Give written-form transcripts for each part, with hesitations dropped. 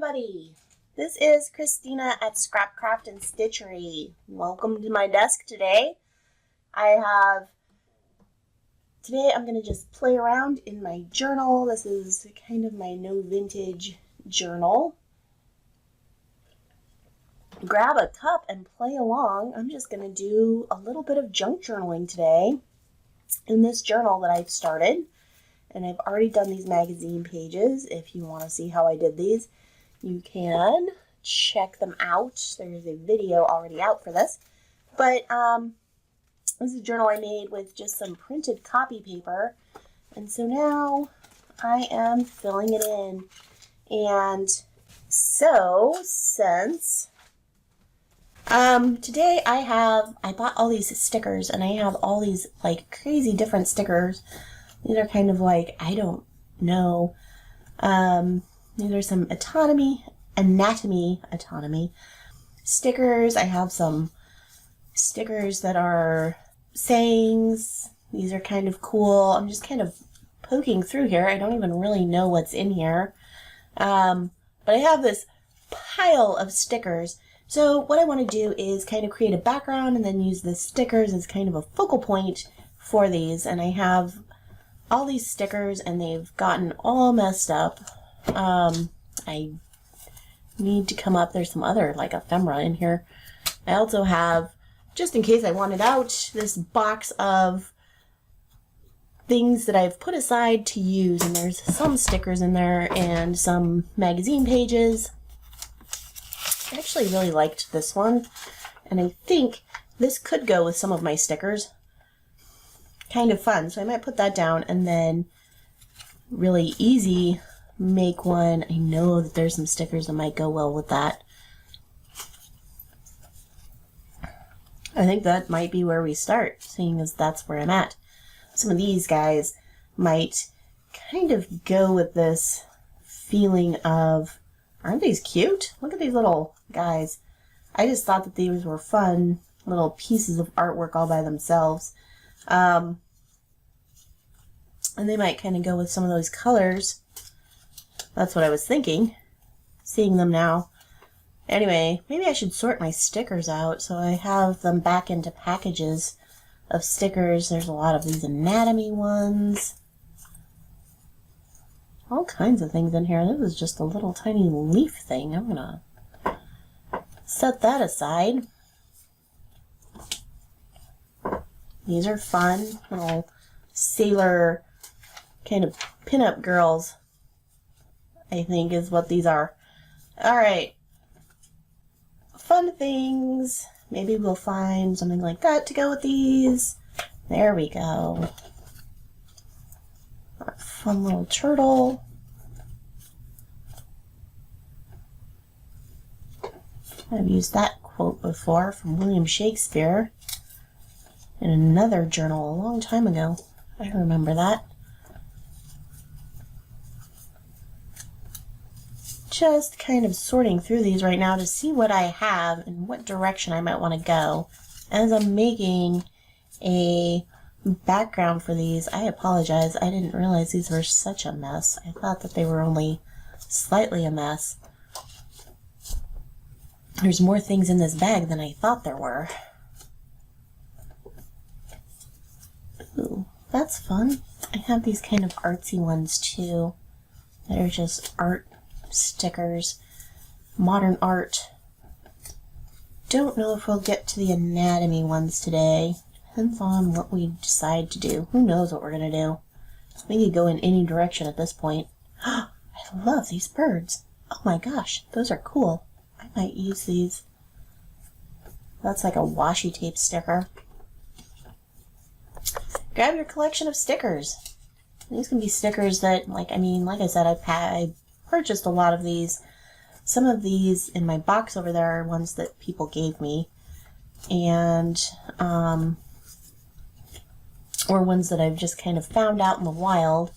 everybody! This is Christina at Scrapcraft and Stitchery. Welcome to my desk today. Today I'm going to just play around in my journal. This is kind of my no vintage journal. Grab a cup and play along. I'm just going to do a little bit of junk journaling today in this journal that I've started. And I've already done these magazine pages. If you want to see how I did these, you can check them out. There's a video already out for this. But this is a journal I made with just some printed copy paper. And so now I am filling it in. And so since today I bought all these stickers, and I have all these like crazy different stickers. These are kind of like, I don't know, these are some anatomy stickers. I have some stickers that are sayings. These are kind of cool. I'm just kind of poking through here. I don't even really know what's in here. But I have this pile of stickers. So what I want to do is kind of create a background and then use the stickers as kind of a focal point for these. And I have all these stickers and they've gotten all messed up. I need to come up. There's some other like ephemera in here. I also have, just in case I want it out, this box of things that I've put aside to use, and there's some stickers in there and some magazine pages. I actually really liked this one, and I think this could go with some of my stickers. Kind of fun, so I might put that down and then really easy make one. I know that there's some stickers that might go well with that. I think that might be where we start, seeing as that's where I'm at. Some of these guys might kind of go with this feeling of, aren't these cute? Look at these little guys. I just thought that these were fun little pieces of artwork all by themselves. And they might kind of go with some of those colors. That's what I was thinking, seeing them now. Anyway, maybe I should sort my stickers out so I have them back into packages of stickers. There's a lot of these anatomy ones. All kinds of things in here. This is just a little tiny leaf thing. I'm gonna set that aside. These are fun little sailor kind of pin-up girls, I think is what these are. Alright. Fun things. Maybe we'll find something like that to go with these. There we go. A fun little turtle. I've used that quote before from William Shakespeare in another journal a long time ago. I remember that. Just kind of sorting through these right now to see what I have and what direction I might want to go. As I'm making a background for these, I apologize. I didn't realize these were such a mess. I thought that they were only slightly a mess. There's more things in this bag than I thought there were. Ooh, that's fun. I have these kind of artsy ones too. That are just art stickers. Modern art. Don't know if we'll get to the anatomy ones today. Depends on what we decide to do. Who knows what we're going to do. We could go in any direction at this point. I love these birds. Oh my gosh, those are cool. I might use these. That's like a washi tape sticker. Grab your collection of stickers. These can be stickers that, like I said, I purchased a lot of these. Some of these in my box over there are ones that people gave me, and or ones that I've just kind of found out in the wild.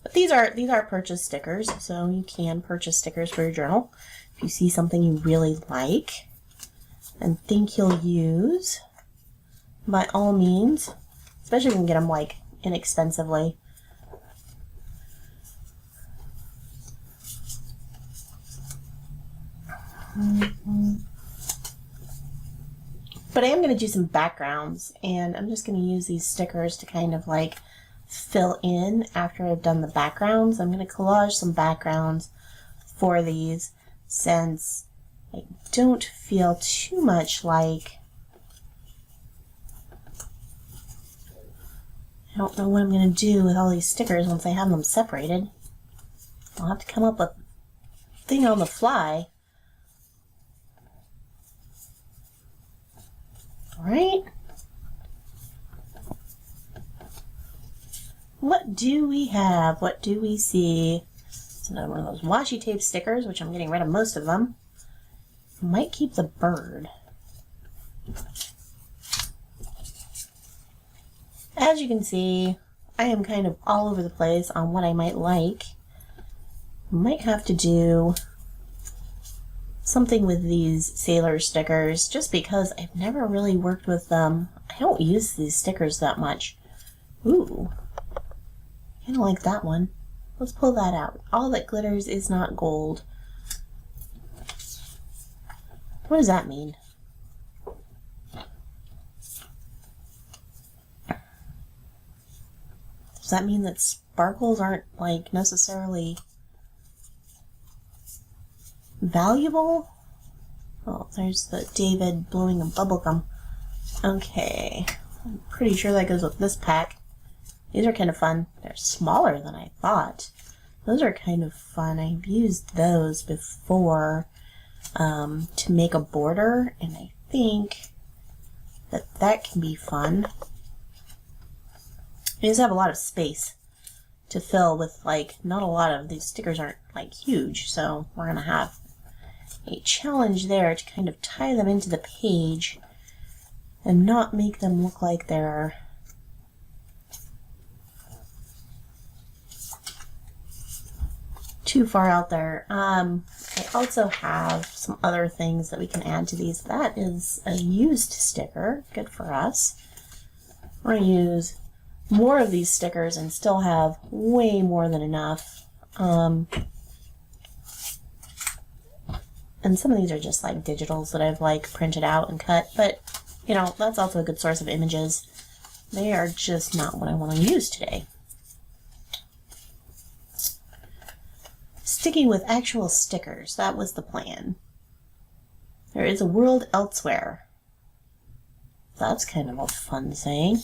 But these are purchase stickers, so you can purchase stickers for your journal if you see something you really like and think you'll use. By all means, especially if you can get them like inexpensively. But I am going to do some backgrounds, and I'm just going to use these stickers to kind of like fill in after I've done the backgrounds. I'm going to collage some backgrounds for these since I don't feel too much like, I don't know what I'm going to do with all these stickers once I have them separated. I'll have to come up with a thing on the fly. Alright. What do we have? What do we see? It's another one of those washi tape stickers, which I'm getting rid of most of them. Might keep the bird. As you can see, I am kind of all over the place on what I might like. Might have to do something with these sailor stickers just because I've never really worked with them. I don't use these stickers that much. Ooh, kind of like that one. Let's pull that out. All that glitters is not gold. What does that mean? Does that mean that sparkles aren't like necessarily valuable? Oh, there's the David blowing a bubblegum. Okay, I'm pretty sure that goes with this pack. These are kind of fun. They're smaller than I thought. Those are kind of fun. I've used those before to make a border, and I think that that can be fun. They just have a lot of space to fill with, like, not a lot of these stickers aren't like huge, so we're gonna have a challenge there to kind of tie them into the page and not make them look like they're too far out there. I also have some other things that we can add to these. That is a used sticker, good for us. We're gonna use more of these stickers and still have way more than enough. And some of these are just like digitals that I've like printed out and cut, but you know, that's also a good source of images. They are just not what I want to use today. Sticking with actual stickers, that was the plan. There is a world elsewhere. That's kind of a fun saying.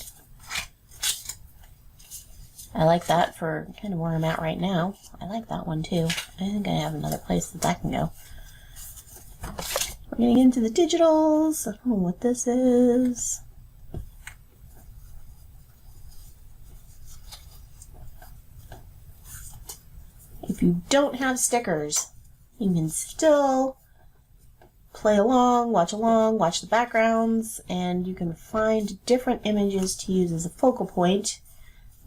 I like that for kind of where I'm at right now. I like that one too. I think I have another place that that can go. We're getting into the digitals. I don't know what this is. If you don't have stickers, you can still play along, watch the backgrounds, and you can find different images to use as a focal point.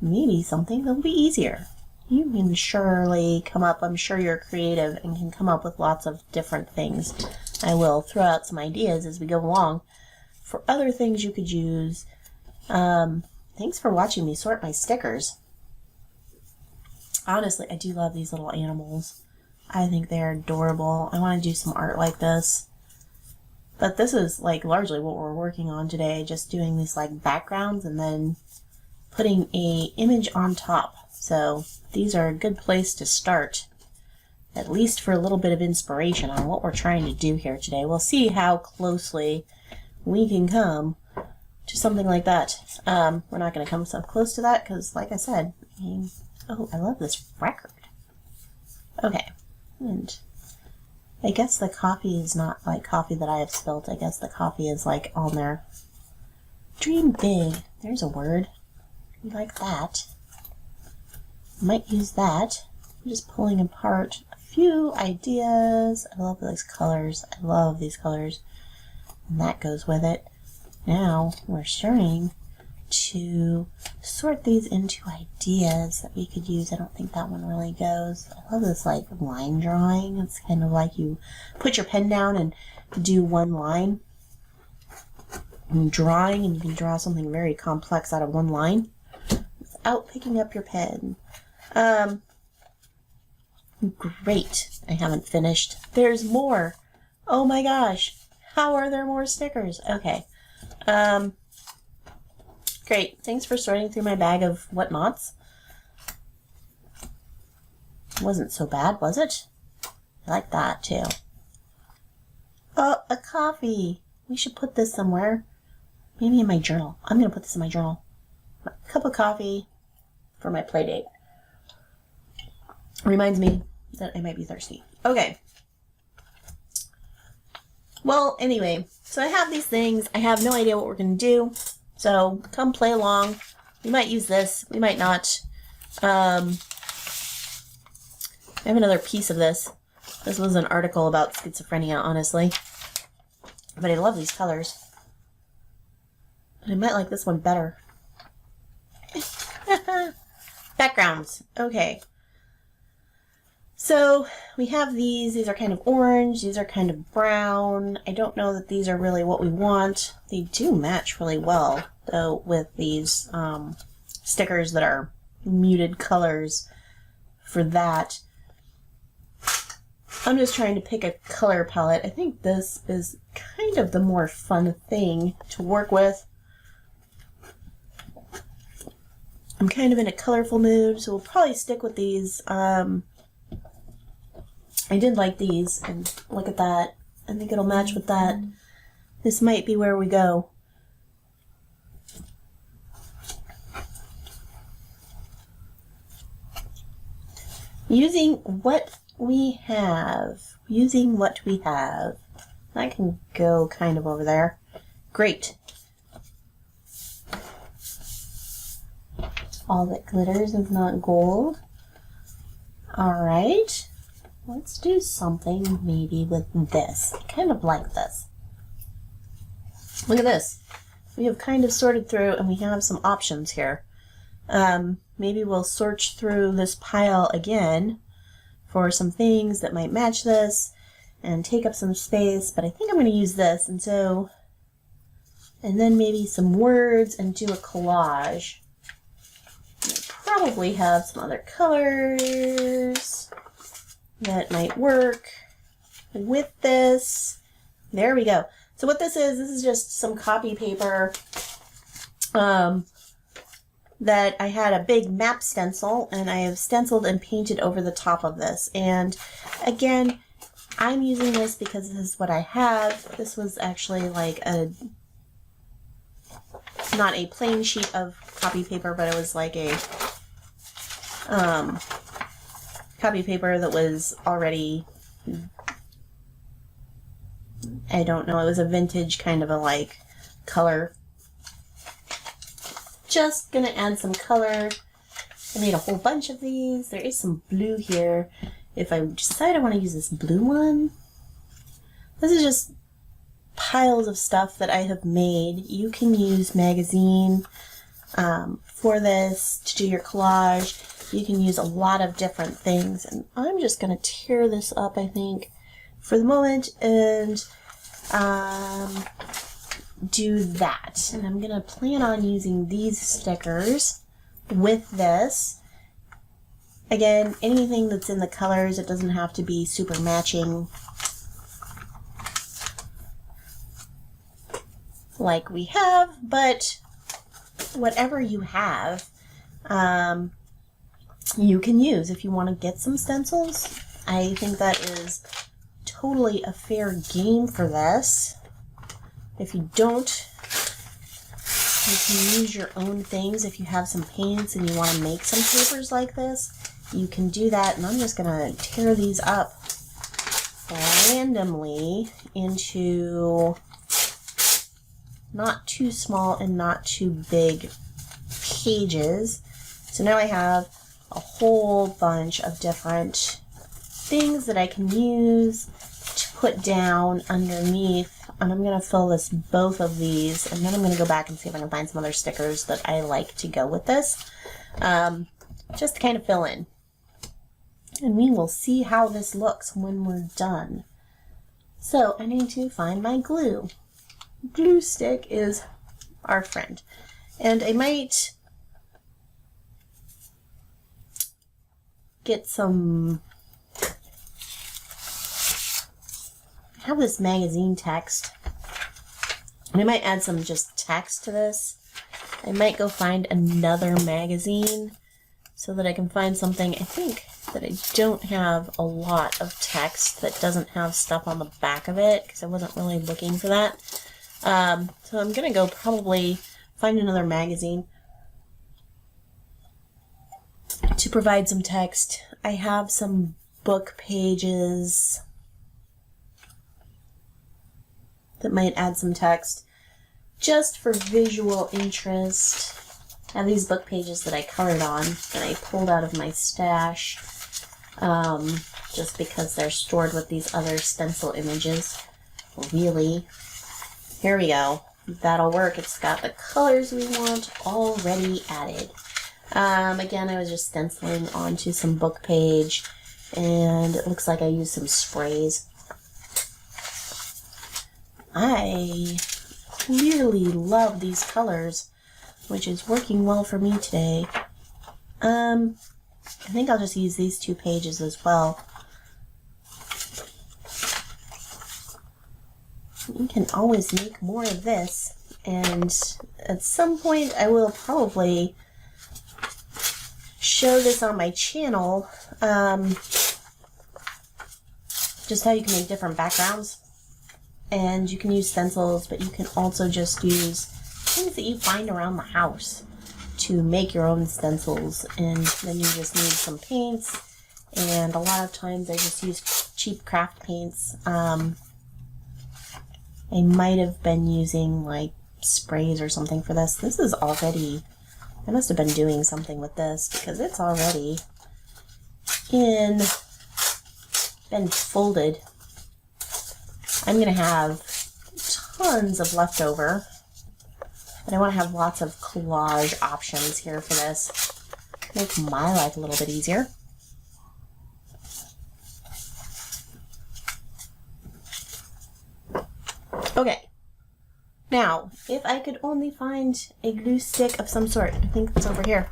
Maybe something that'll be easier. You can surely come up, I'm sure you're creative and can come up with lots of different things. I will throw out some ideas as we go along for other things you could use. Thanks for watching me sort my stickers. Honestly, I do love these little animals. I think they are adorable. I want to do some art like this. But this is like largely what we're working on today, just doing these like backgrounds and then putting a image on top. So these are a good place to start, at least for a little bit of inspiration on what we're trying to do here today. We'll see how closely we can come to something like that. We're not going to come so close to that because, like I said, oh, I love this record. Okay, and I guess the coffee is not like coffee that I have spilled. I guess the coffee is like on there. Dream big. There's a word. We like that. Might use that. I'm just pulling apart a few ideas. I love these colors. I love these colors. And that goes with it. Now we're starting to sort these into ideas that we could use. I don't think that one really goes. I love this like line drawing. It's kind of like you put your pen down and do one line. And drawing, and you can draw something very complex out of one line without picking up your pen. Great. I haven't finished. There's more. Oh my gosh. How are there more stickers? Okay. Great. Thanks for sorting through my bag of whatnots. Wasn't so bad, was it? I like that too. Oh, a coffee. We should put this somewhere. Maybe in my journal. I'm going to put this in my journal. A cup of coffee for my play date. Reminds me that I might be thirsty. Okay. Well, anyway, so I have these things. I have no idea what we're going to do. So come play along. We might use this. We might not. I have another piece of this. This was an article about schizophrenia, honestly. But I love these colors. I might like this one better. Backgrounds. Okay. So we have these. These are kind of orange. These are kind of brown. I don't know that these are really what we want. They do match really well, though, with these stickers that are muted colors for that. I'm just trying to pick a color palette. I think this is kind of the more fun thing to work with. I'm kind of in a colorful mood, so we'll probably stick with these. I did like these, and look at that. I think it'll match with that. This might be where we go. Using what we have. I can go kind of over there. Great. All that glitters is not gold. Alright. Let's do something maybe with this. I kind of like this. Look at this. We have kind of sorted through and we have some options here. Maybe we'll search through this pile again for some things that might match this and take up some space, but I think I'm going to use this, and then maybe some words and do a collage. I'll probably have some other colors that might work with this. There we go. So what this is just some copy paper that I had a big map stencil, and I have stenciled and painted over the top of this. And again, I'm using this because this is what I have. This was actually like not a plain sheet of copy paper, but it was like a copy paper that was already, I don't know, it was a vintage kind of a like color. Just gonna add some color. I made a whole bunch of these. There is some blue here. If I decide I want to use this blue one, this is just piles of stuff that I have made. You can use magazine for this to do your collage. You can use a lot of different things, and I'm just gonna tear this up, I think, for the moment, and do that. And I'm gonna plan on using these stickers with this. Again, anything that's in the colors, it doesn't have to be super matching like we have, but whatever you have, you can use if you want to get some stencils. I think that is totally a fair game for this. If you don't, you can use your own things. If you have some paints and you want to make some papers like this, you can do that. And I'm just going to tear these up randomly into not too small and not too big pages. So now I have a whole bunch of different things that I can use to put down underneath. And I'm going to fill both of these, and then I'm going to go back and see if I can find some other stickers that I like to go with this, just to kind of fill in. And we will see how this looks when we're done. So I need to find my glue. Glue stick is our friend. And I might get some, have this magazine text. And I might add some just text to this. I might go find another magazine so that I can find something. I think that I don't have a lot of text that doesn't have stuff on the back of it because I wasn't really looking for that. So I'm going to go probably find another magazine to provide some text. I have some book pages that might add some text just for visual interest. I have these book pages that I colored on that I pulled out of my stash just because they're stored with these other stencil images. Really. Here we go. That'll work. It's got the colors we want already added. Again, I was just stenciling onto some book page, and it looks like I used some sprays. I clearly love these colors, which is working well for me today. I think I'll just use these 2 pages as well. You can always make more of this, and at some point I will probably show this on my channel, just how you can make different backgrounds. And you can use stencils, but you can also just use things that you find around the house to make your own stencils. And then you just need some paints, and a lot of times I just use cheap craft paints. I might have been using like sprays or something for this. This is already, I must have been doing something with this because it's already been folded. I'm going to have tons of leftover, but I want to have lots of collage options here for this. Make my life a little bit easier. Okay, now, if I could only find a glue stick of some sort, I think it's over here.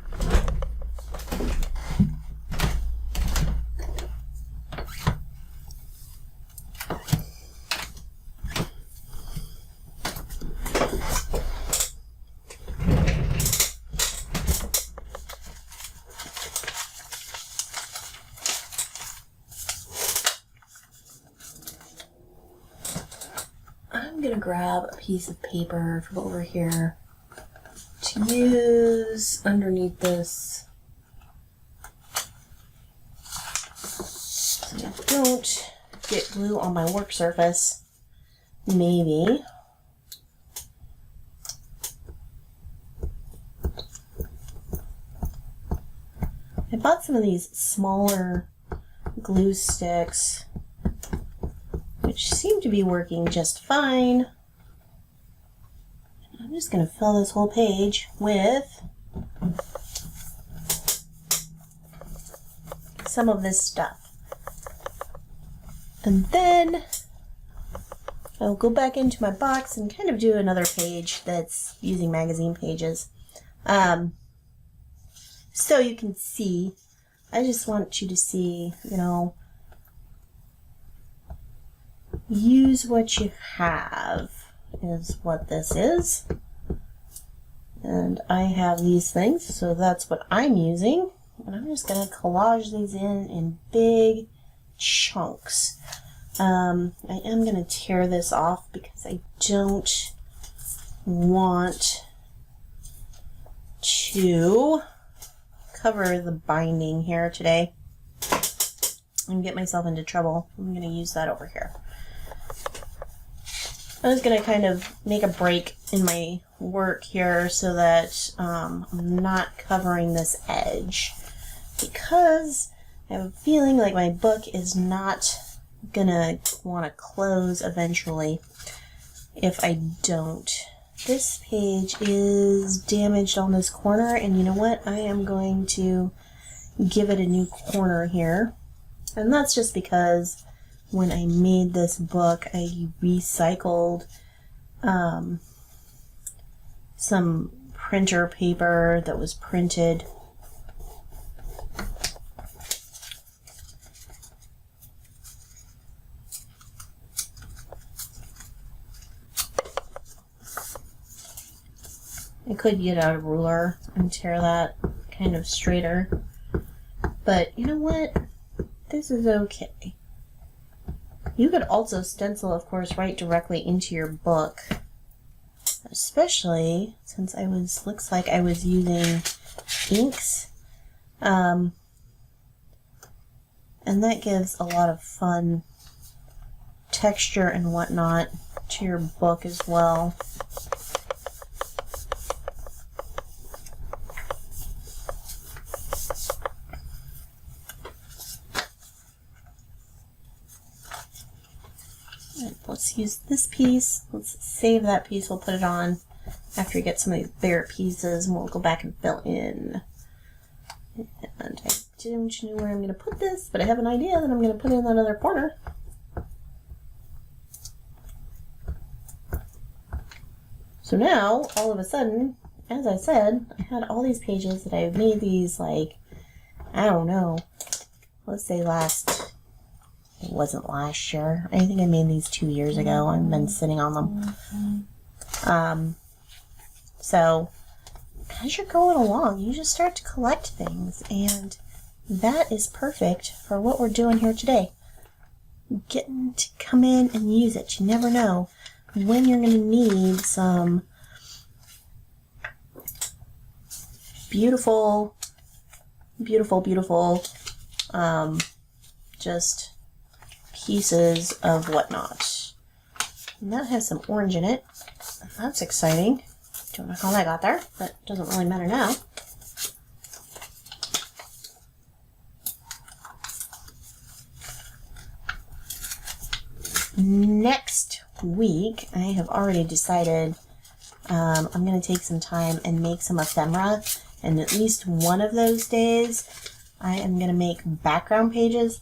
I'm gonna grab a piece of paper from over here to use underneath this so I don't get glue on my work surface. Maybe. I bought some of these smaller glue sticks, which seem to be working just fine. I'm just going to fill this whole page with some of this stuff. And then I'll go back into my box and kind of do another page that's using magazine pages. So you can see, I just want you to see, you know, use what you have is what this is. And I have these things, so that's what I'm using. And I'm just going to collage these in big chunks. I am going to tear this off because I don't want to cover the binding here today and get myself into trouble. I'm going to use that over here. I'm just going to kind of make a break in my work here so that I'm not covering this edge, because I have a feeling like my book is not going to want to close eventually if I don't. This page is damaged on this corner, and you know what? I am going to give it a new corner here. And that's just because when I made this book, I recycled some printer paper that was printed. I could get out a ruler and tear that kind of straighter. But you know what? This is okay. You could also stencil, of course, right directly into your book. Especially since looks like I was using inks. And that gives a lot of fun texture and whatnot to your book as well. And let's use this piece. Let's save that piece. We'll put it on after we get some of these bigger pieces, and we'll go back and fill in. And I don't know where I'm going to put this, but I have an idea that I'm going to put it in that other corner. So now, all of a sudden, as I said, I had all these pages that I made these, like, I don't know, let's say it wasn't last year. I think I made these 2 years ago. I've been sitting on them. So, as you're going along, you just start to collect things, and that is perfect for what we're doing here today. Getting to come in and use it. You never know when you're going to need some beautiful, just pieces of whatnot. And that has some orange in it. That's exciting. Don't know how that got there, but it doesn't really matter now. Next week, I have already decided I'm going to take some time and make some ephemera, and at least one of those days I am going to make background pages.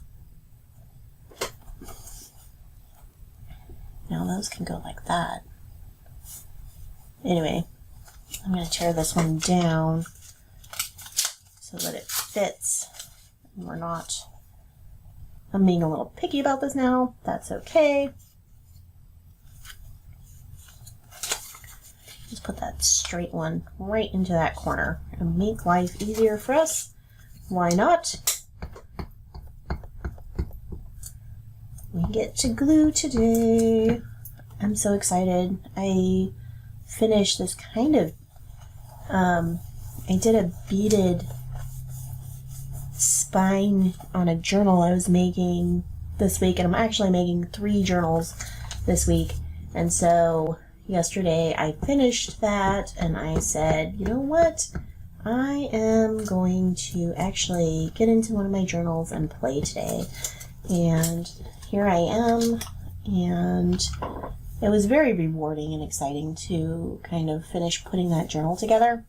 Now those can go like that. Anyway, I'm going to tear this one down so that it fits. I'm being a little picky about this now. That's okay. Just put that straight one right into that corner and make life easier for us. Why not? We get to glue today. I'm so excited. I finished this kind of, I did a beaded spine on a journal I was making this week, and I'm actually making 3 journals this week. And so yesterday I finished that, and I said, you know what? I am going to actually get into one of my journals and play today. And here I am, and it was very rewarding and exciting to kind of finish putting that journal together.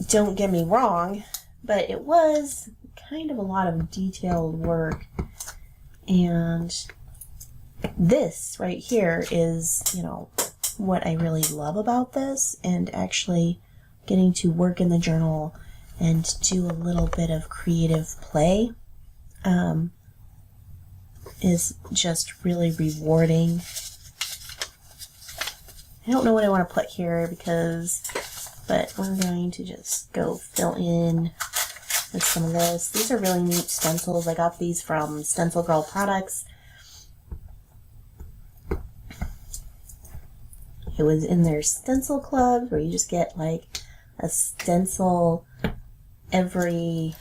Don't get me wrong, but it was kind of a lot of detailed work, and this right here is, you know, what I really love about this, and actually getting to work in the journal and do a little bit of creative play is just really rewarding. I don't know what I want to put here but we're going to just go fill in with some of this. These are really neat stencils. I got these from Stencil Girl Products. It was in their stencil clubs where you just get like a stencil every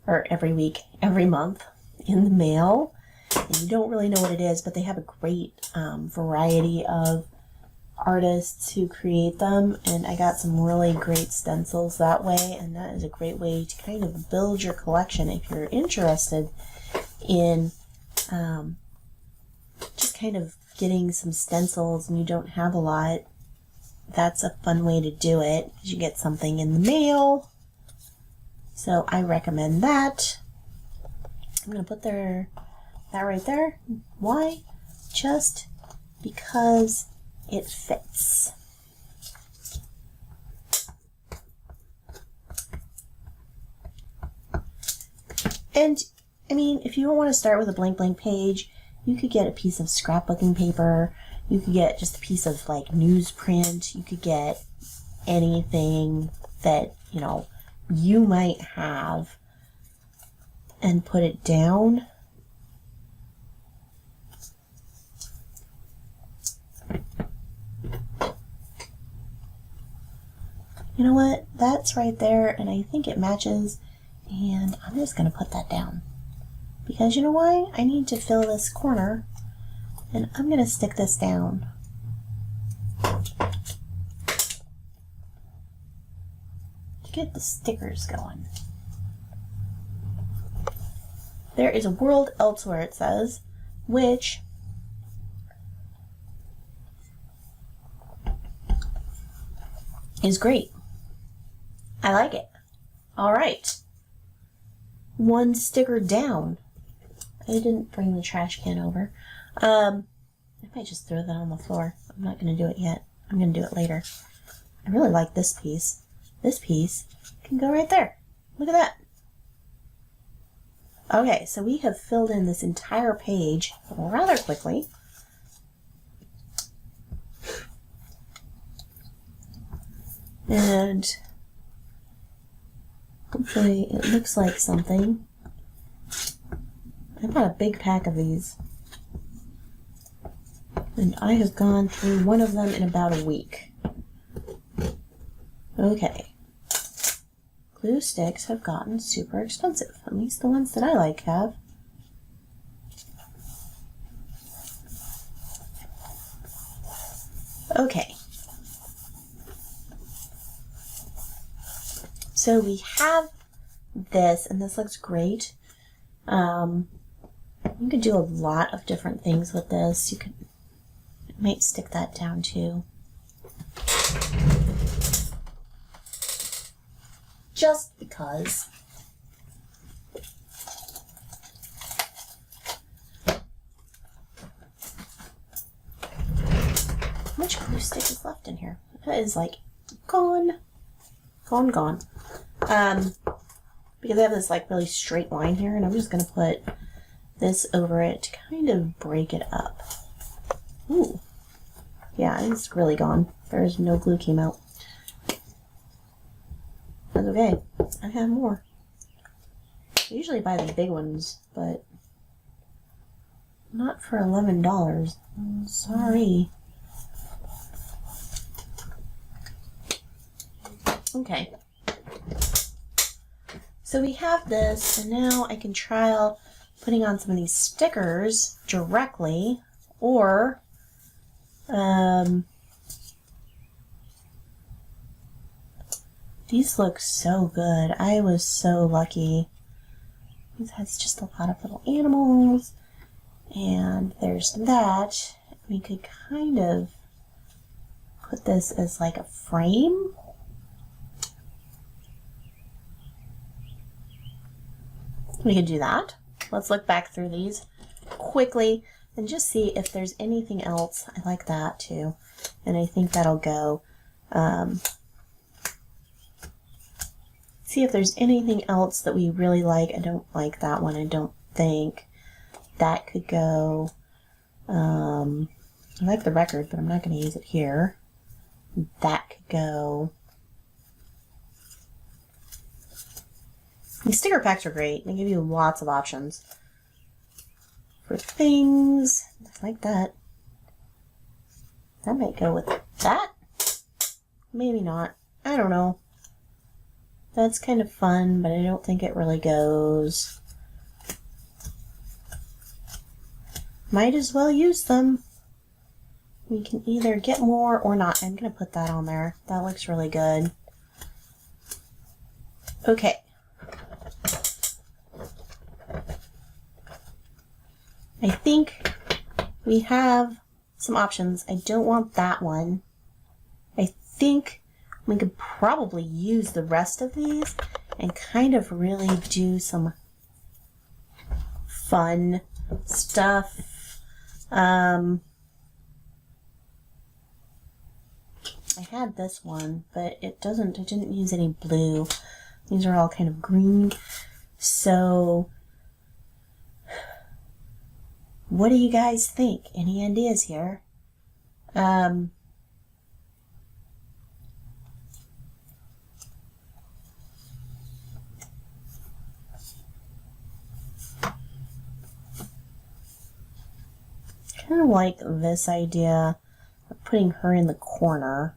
month in the mail. And you don't really know what it is, but they have a great variety of artists who create them, and I got some really great stencils that way, and that is a great way to kind of build your collection if you're interested in just kind of getting some stencils and you don't have a lot. That's a fun way to do it, because you get something in the mail. So I recommend that. I'm going to put that right there. Why? Just because it fits. And I mean, if you don't want to start with a blank page, you could get a piece of scrapbooking paper. You could get just a piece of like newsprint. You could get anything that, you know, you might have and put it down. You know what? That's right there, and I think it matches, and I'm just going to put that down. Because you know why? I need to fill this corner, and I'm going to stick this down. To get the stickers going. There is a world elsewhere, it says, which is great. I like it. All right. One sticker down. I didn't bring the trash can over. I might just throw that on the floor. I'm not going to do it yet. I'm going to do it later. I really like this piece. This piece can go right there. Look at that. Okay, so we have filled in this entire page rather quickly. And hopefully it looks like something. I bought a big pack of these. And I have gone through one of them in about a week. Okay. Glue sticks have gotten super expensive. At least the ones that I like have. Okay. So we have this, and this looks great. You could do a lot of different things with this. You might stick that down too. Just because. How much glue stick is left in here? That is like gone. Gone. Because I have this like really straight line here, and I'm just going to put this over it to kind of break it up. Ooh. Yeah, it's really gone. There's no glue came out. That's okay. I have more. I usually buy the big ones, but not for $11. Sorry. Okay. So we have this, and now I can trial putting on some of these stickers directly, or these look so good. I was so lucky. This has just a lot of little animals, and there's that. We could kind of put this as like a frame. We could do that. Let's look back through these quickly and just see if there's anything else. I like that too, and I think that'll go. See if there's anything else that we really like. I don't like that one. I don't think that could go. I like the record, but I'm not going to use it here. That could go. These sticker packs are great. They give you lots of options for things. I like that. That might go with that. Maybe not. I don't know. That's kind of fun, but I don't think it really goes. Might as well use them. We can either get more or not. I'm going to put that on there. That looks really good. Okay. I think we have some options. I don't want that one. I think we could probably use the rest of these and kind of really do some fun stuff. I had this one, but it didn't use any blue. These are all kind of green. So What do you guys think? Any ideas here? Kind of like this idea of putting her in the corner.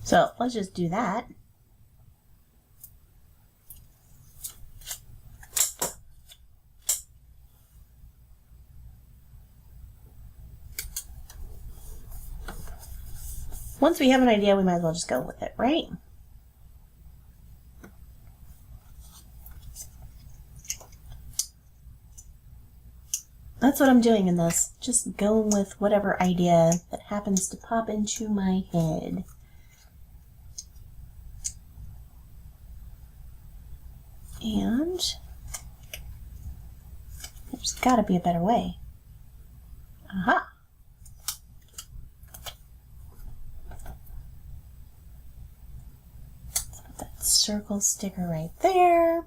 So let's just do that. Once we have an idea, we might as well just go with it, right? That's what I'm doing in this. Just going with whatever idea that happens to pop into my head. And there's got to be a better way. Aha! Let's put that circle sticker right there.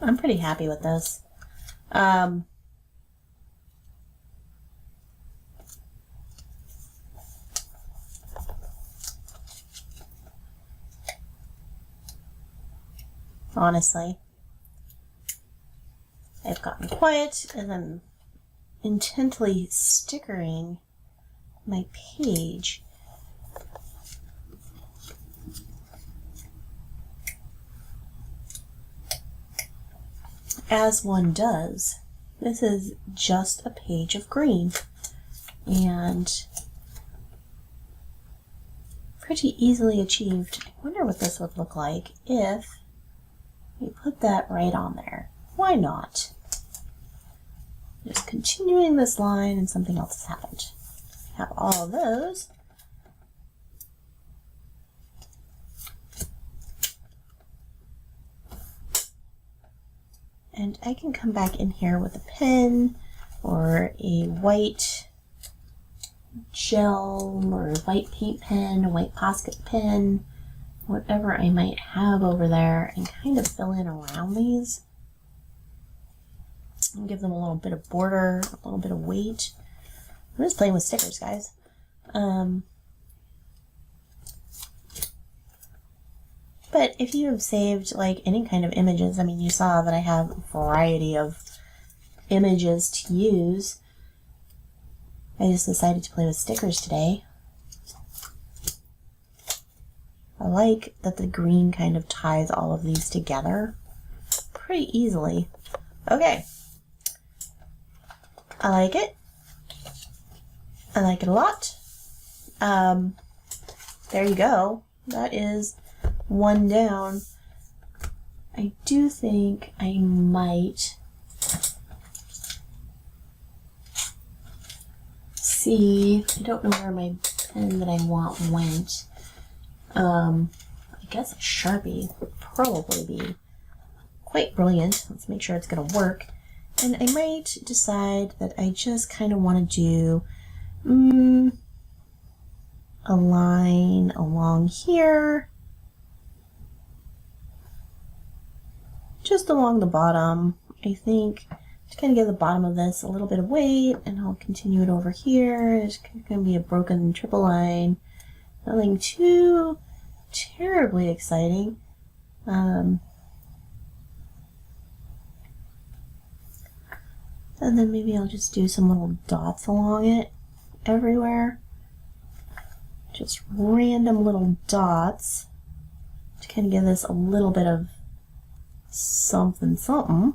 I'm pretty happy with this. Honestly, I've gotten quiet and I'm intently stickering my page. As one does. This is just a page of green and pretty easily achieved. I wonder what this would look like if we put that right on there. Why not? Just continuing this line and something else has happened. Have all of those. And I can come back in here with a pen or a white gel or a white paint pen, a white Posca pen, whatever I might have over there, and kind of fill in around these. And give them a little bit of border, a little bit of weight. I'm just playing with stickers, guys. But if you have saved like any kind of images, I mean, you saw that I have a variety of images to use. I just decided to play with stickers today. I like that the green kind of ties all of these together pretty easily. Okay. I like it. I like it a lot. There you go. That is one down. I do think I might see, I don't know where my pen that I want went. I guess a Sharpie would probably be quite brilliant. Let's make sure it's gonna work. And I might decide that I just kind of want to do a line along here. Just along the bottom, I think, to kind of give the bottom of this a little bit of weight, and I'll continue it over here. It's going to be a broken triple line. Nothing too terribly exciting. And then maybe I'll just do some little dots along it everywhere. Just random little dots to kind of give this a little bit of something something.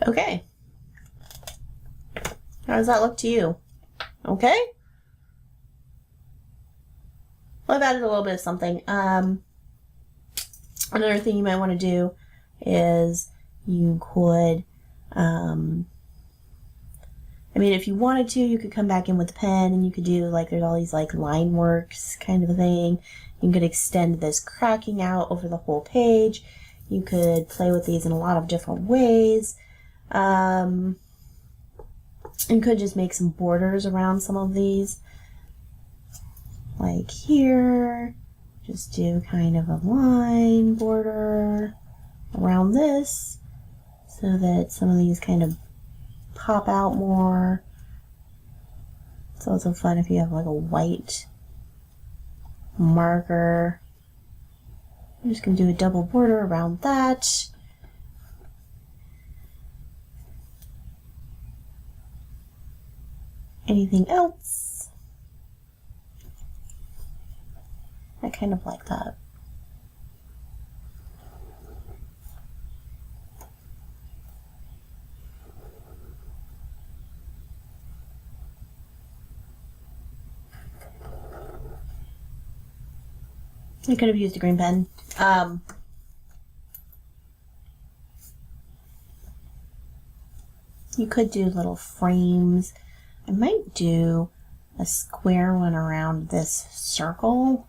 Okay. How does that look to you? Okay? Well, I've added a little bit of something. Another thing you might want to do is you could, I mean, if you wanted to, you could come back in with the pen and you could do, like, there's all these, like, line works kind of a thing. You could extend this cracking out over the whole page. You could play with these in a lot of different ways. You could just make some borders around some of these. Like here, just do kind of a line border around this so that some of these kind of pop out more. It's also fun if you have like a white marker. I'm just going to do a double border around that. Anything else? I kind of like that. I could have used a green pen. You could do little frames. I might do a square one around this circle.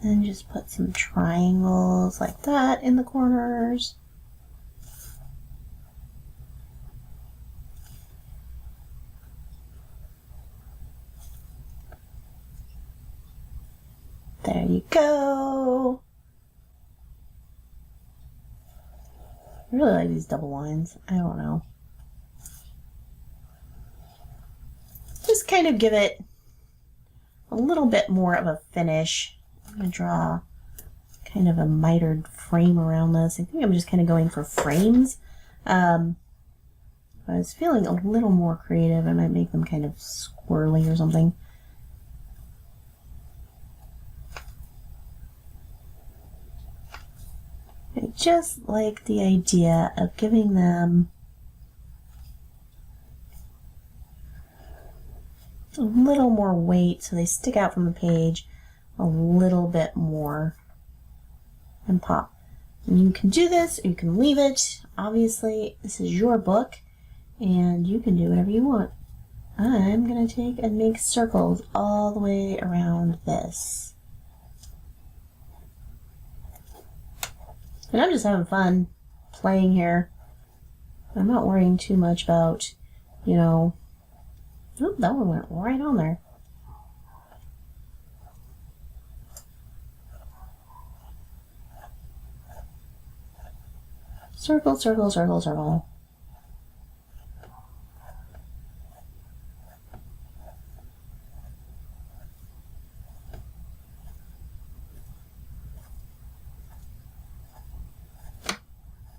And then just put some triangles like that in the corners. There you go. I really like these double lines. I don't know. Just kind of give it a little bit more of a finish. I'm going to draw kind of a mitered frame around this. I think I'm just kind of going for frames. If I was feeling a little more creative, I might make them kind of squirrely or something. I just like the idea of giving them a little more weight so they stick out from the page a little bit more and pop. And you can do this or you can leave it. Obviously, this is your book and you can do whatever you want. I'm going to take and make circles all the way around this. And I'm just having fun playing here. I'm not worrying too much about, you know, oh, that one went right on there. Circle, circle, circle, circle.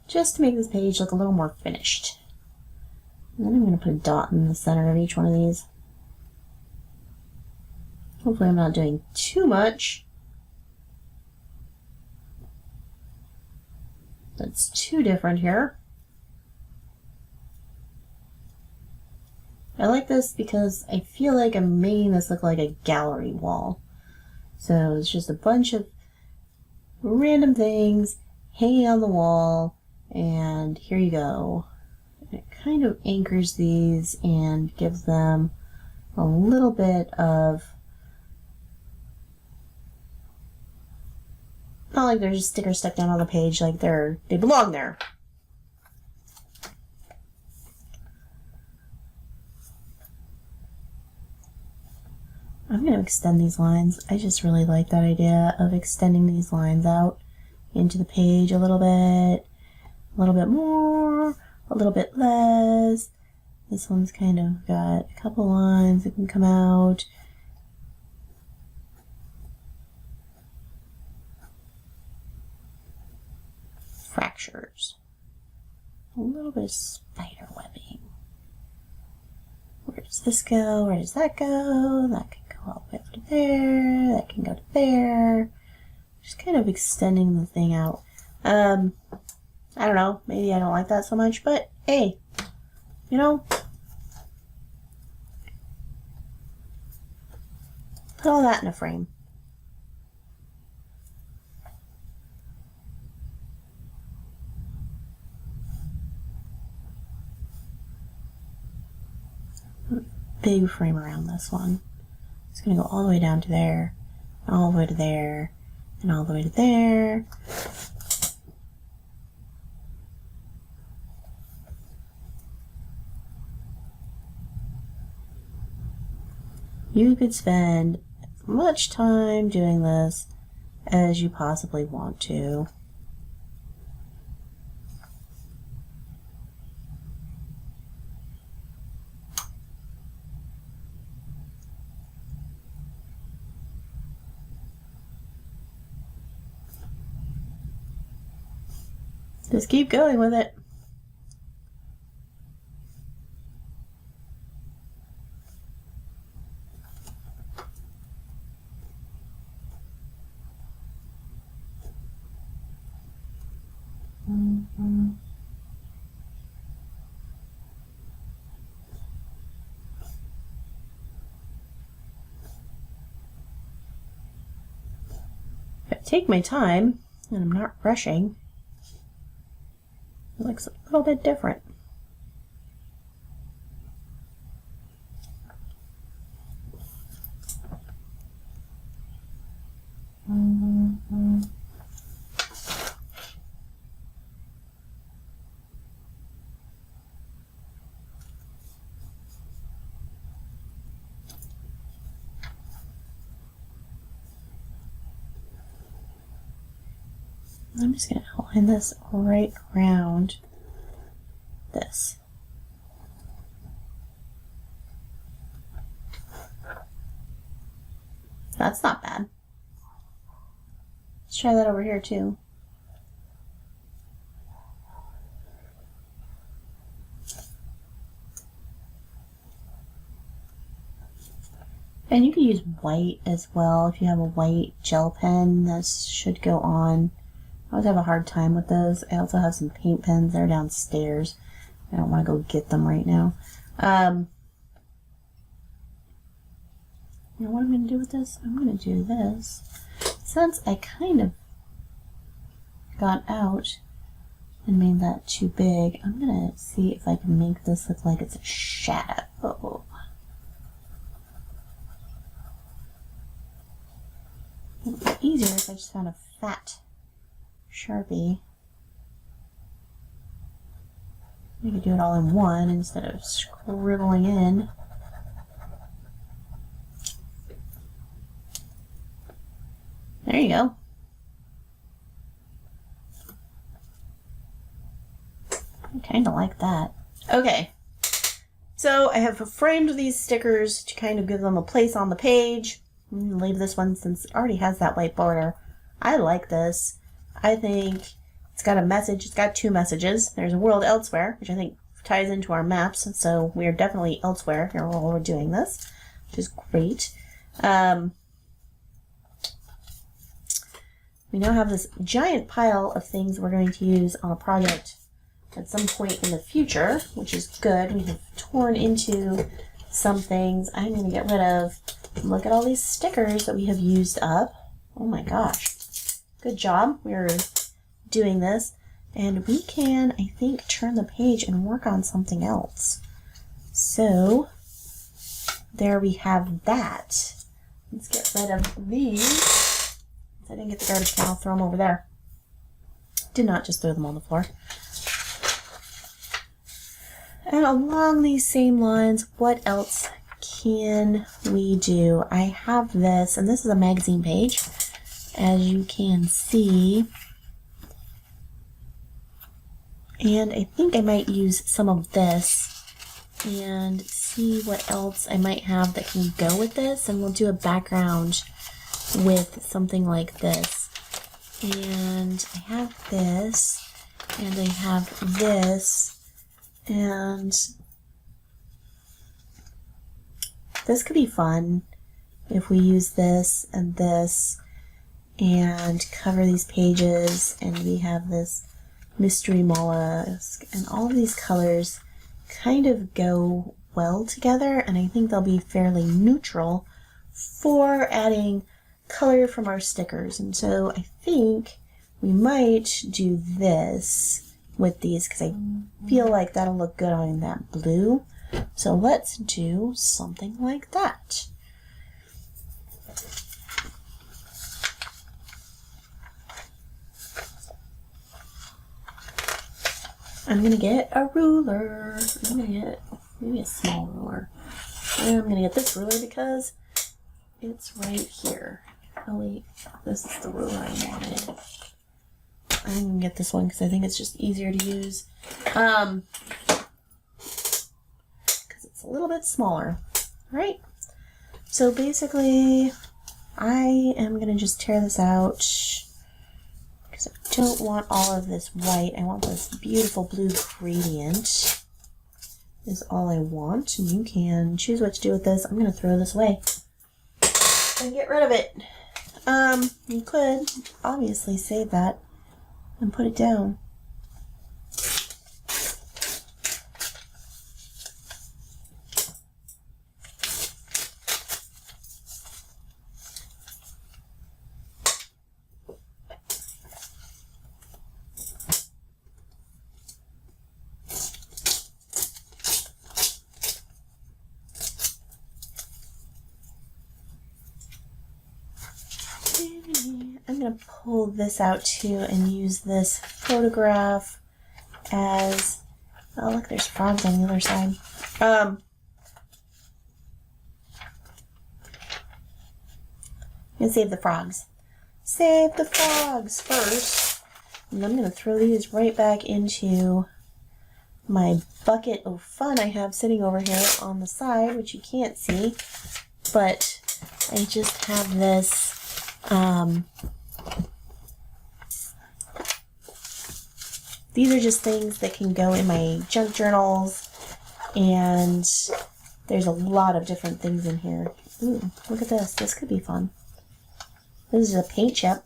Just to make this page look a little more finished. And then I'm going to put a dot in the center of each one of these. Hopefully I'm not doing too much. That's too different here. I like this because I feel like I'm making this look like a gallery wall. So it's just a bunch of random things hanging on the wall. And here you go. It kind of anchors these and gives them a little bit of, not like they're just stickers stuck down on the page, like they belong there. I'm going to extend these lines. I just really like that idea of extending these lines out into the page a little bit more, a little bit less. This one's kind of got a couple lines that can come out. Fractures. A little bit of spider webbing. Where does this go? Where does that go? That can go all the way up to there. That can go to there. Just kind of extending the thing out. I don't know, maybe I don't like that so much, but hey, you know, Put all that in a frame. Big frame around this one. It's going to go all the way down to there, all the way to there, and all the way to there. You could spend as much time doing this as you possibly want to. Just keep going with it. If I take my time and I'm not rushing, it looks a little bit different. I'm just going to outline this right around this. That's not bad. Let's try that over here too. And you can use white as well. If you have a white gel pen, this should go on. I always have a hard time with those. I also have some paint pens. They're downstairs. I don't want to go get them right now. You know what I'm going to do with this? I'm going to do this. Since I kind of got out and made that too big, I'm going to see if I can make this look like it's a shadow. It would be easier if I just found a fat Sharpie. You could do it all in one instead of scribbling in. There you go. I kind of like that. Okay, so I have framed these stickers to kind of give them a place on the page. I'm going to leave this one since it already has that white border. I like this. I think it's got a message. It's got two messages. There's a world elsewhere, which I think ties into our maps. So we are definitely elsewhere here while we're doing this, which is great. We now have this giant pile of things we're going to use on a project at some point in the future, which is good. We have torn into some things. I'm going to get rid of. Look at all these stickers that we have used up. Oh my gosh. Good job. We're doing this. And we can, I think, turn the page and work on something else. So, there we have that. Let's get rid of these. I didn't get the garbage can, I'll throw them over there. Did not just throw them on the floor. And along these same lines, what else can we do? I have this, and this is a magazine page, as you can see. And I think I might use some of this and see what else I might have that can go with this, and we'll do a background with something like this. And I have this, and I have this, and this could be fun if we use this and cover these pages, and we have this mystery mollusk, and all of these colors kind of go well together, and I think they'll be fairly neutral for adding color from our stickers. And so I think we might do this with these because I feel like that'll look good on that blue. So let's do something like that. I'm going to get a ruler. I'm going to get maybe a small ruler. And I'm going to get this ruler because it's right here. Oh wait, this is the ruler I wanted. I'm going to get this one because I think it's just easier to use. Because it's a little bit smaller. Alright, so basically I am going to just tear this out. I don't want all of this white. I want this beautiful blue gradient is all I want. And you can choose what to do with this. I'm going to throw this away and get rid of it. You could obviously save that and put it down. I'm going to pull this out too and use this photograph as, oh look, there's frogs on the other side. I'm going to save the frogs. Save the frogs first. And I'm going to throw these right back into my bucket of fun I have sitting over here on the side, which you can't see, but I just have this these are just things that can go in my junk journals, and there's a lot of different things in here. Ooh, look at this. This could be fun. This is a paint chip.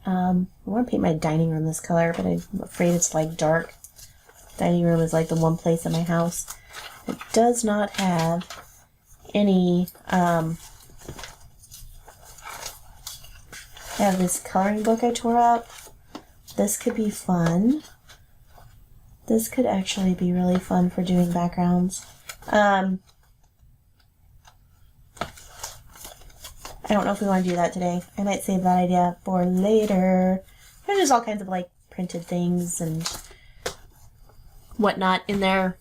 I want to paint my dining room this color, but I'm afraid it's like dark. Dining room is like the one place in my house that does not have any I have this coloring book I tore up. This could be fun. This could actually be really fun for doing backgrounds. I don't know if we want to do that today. I might save that idea for later. There's just all kinds of like printed things and whatnot in there.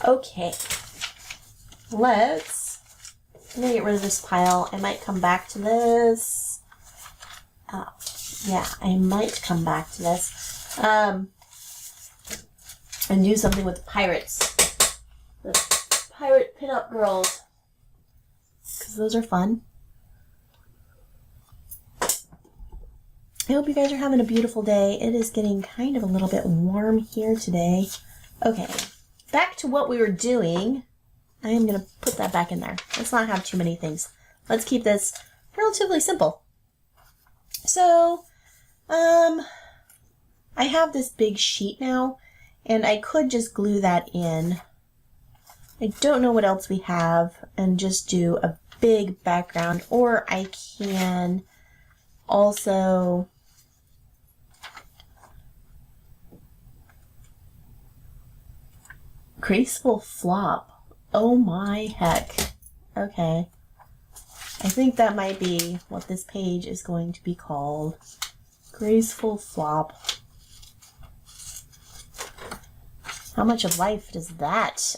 Okay. I'm gonna get rid of this pile. I might come back to this. Oh, yeah, I might come back to this. And do something with the pirates. The pirate pinup girls. Because those are fun. I hope you guys are having a beautiful day. It is getting kind of a little bit warm here today. Okay, back to what we were doing. I am going to put that back in there. Let's not have too many things. Let's keep this relatively simple. So, I have this big sheet now, and I could just glue that in. I don't know what else we have, and just do a big background, or I can also graceful flop. Oh my heck. Okay. I think that might be what this page is going to be called. Graceful flop. How much of life does that?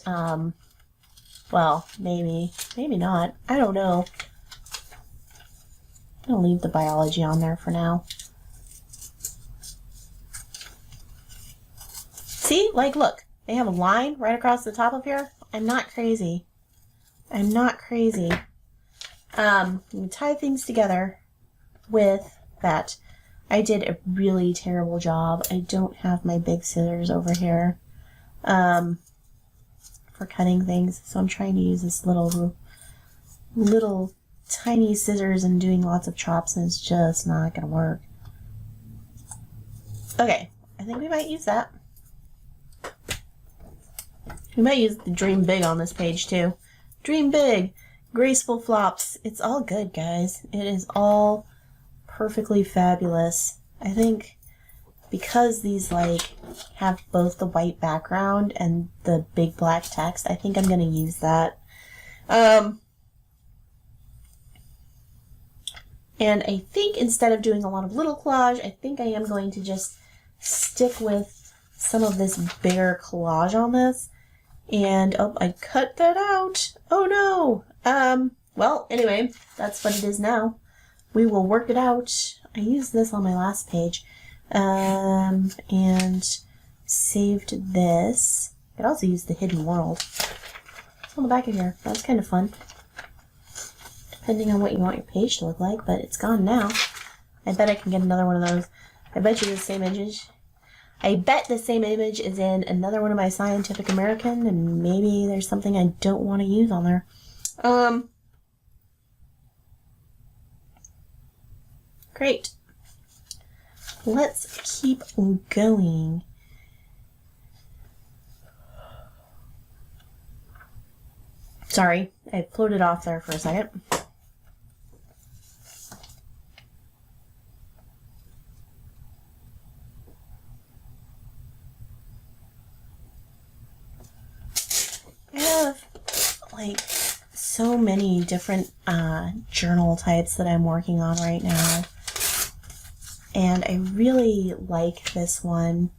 Well, maybe. Maybe not. I don't know. I'm going to leave the biology on there for now. See? Like, look. They have a line right across the top of here. I'm not crazy. I'm not crazy. You tie things together with that. I did a really terrible job. I don't have my big scissors over here for cutting things, so I'm trying to use this little tiny scissors and doing lots of chops, and it's just not gonna work. Okay, I think we might use that. We might use the dream big on this page too. Dream big, graceful flops. It's all good, guys. It is all perfectly fabulous. I think because these like have both the white background and the big black text, I think I'm going to use that. And I think instead of doing a lot of little collage, I think I am going to just stick with some of this bigger collage on this. And, oh, I cut that out. Oh no. Well, anyway, that's what it is now. We will work it out. I used this on my last page. And saved this. I could also use the hidden world. It's on the back of here. That's kind of fun. Depending on what you want your page to look like, but it's gone now. I bet I can get another one of those. I bet you the same image. I bet the same image is in another one of my Scientific American, and maybe there's something I don't want to use on there. Great. Let's keep going. Sorry, I floated off there for a second. I have like so many different journal types that I'm working on right now, and I really like this one.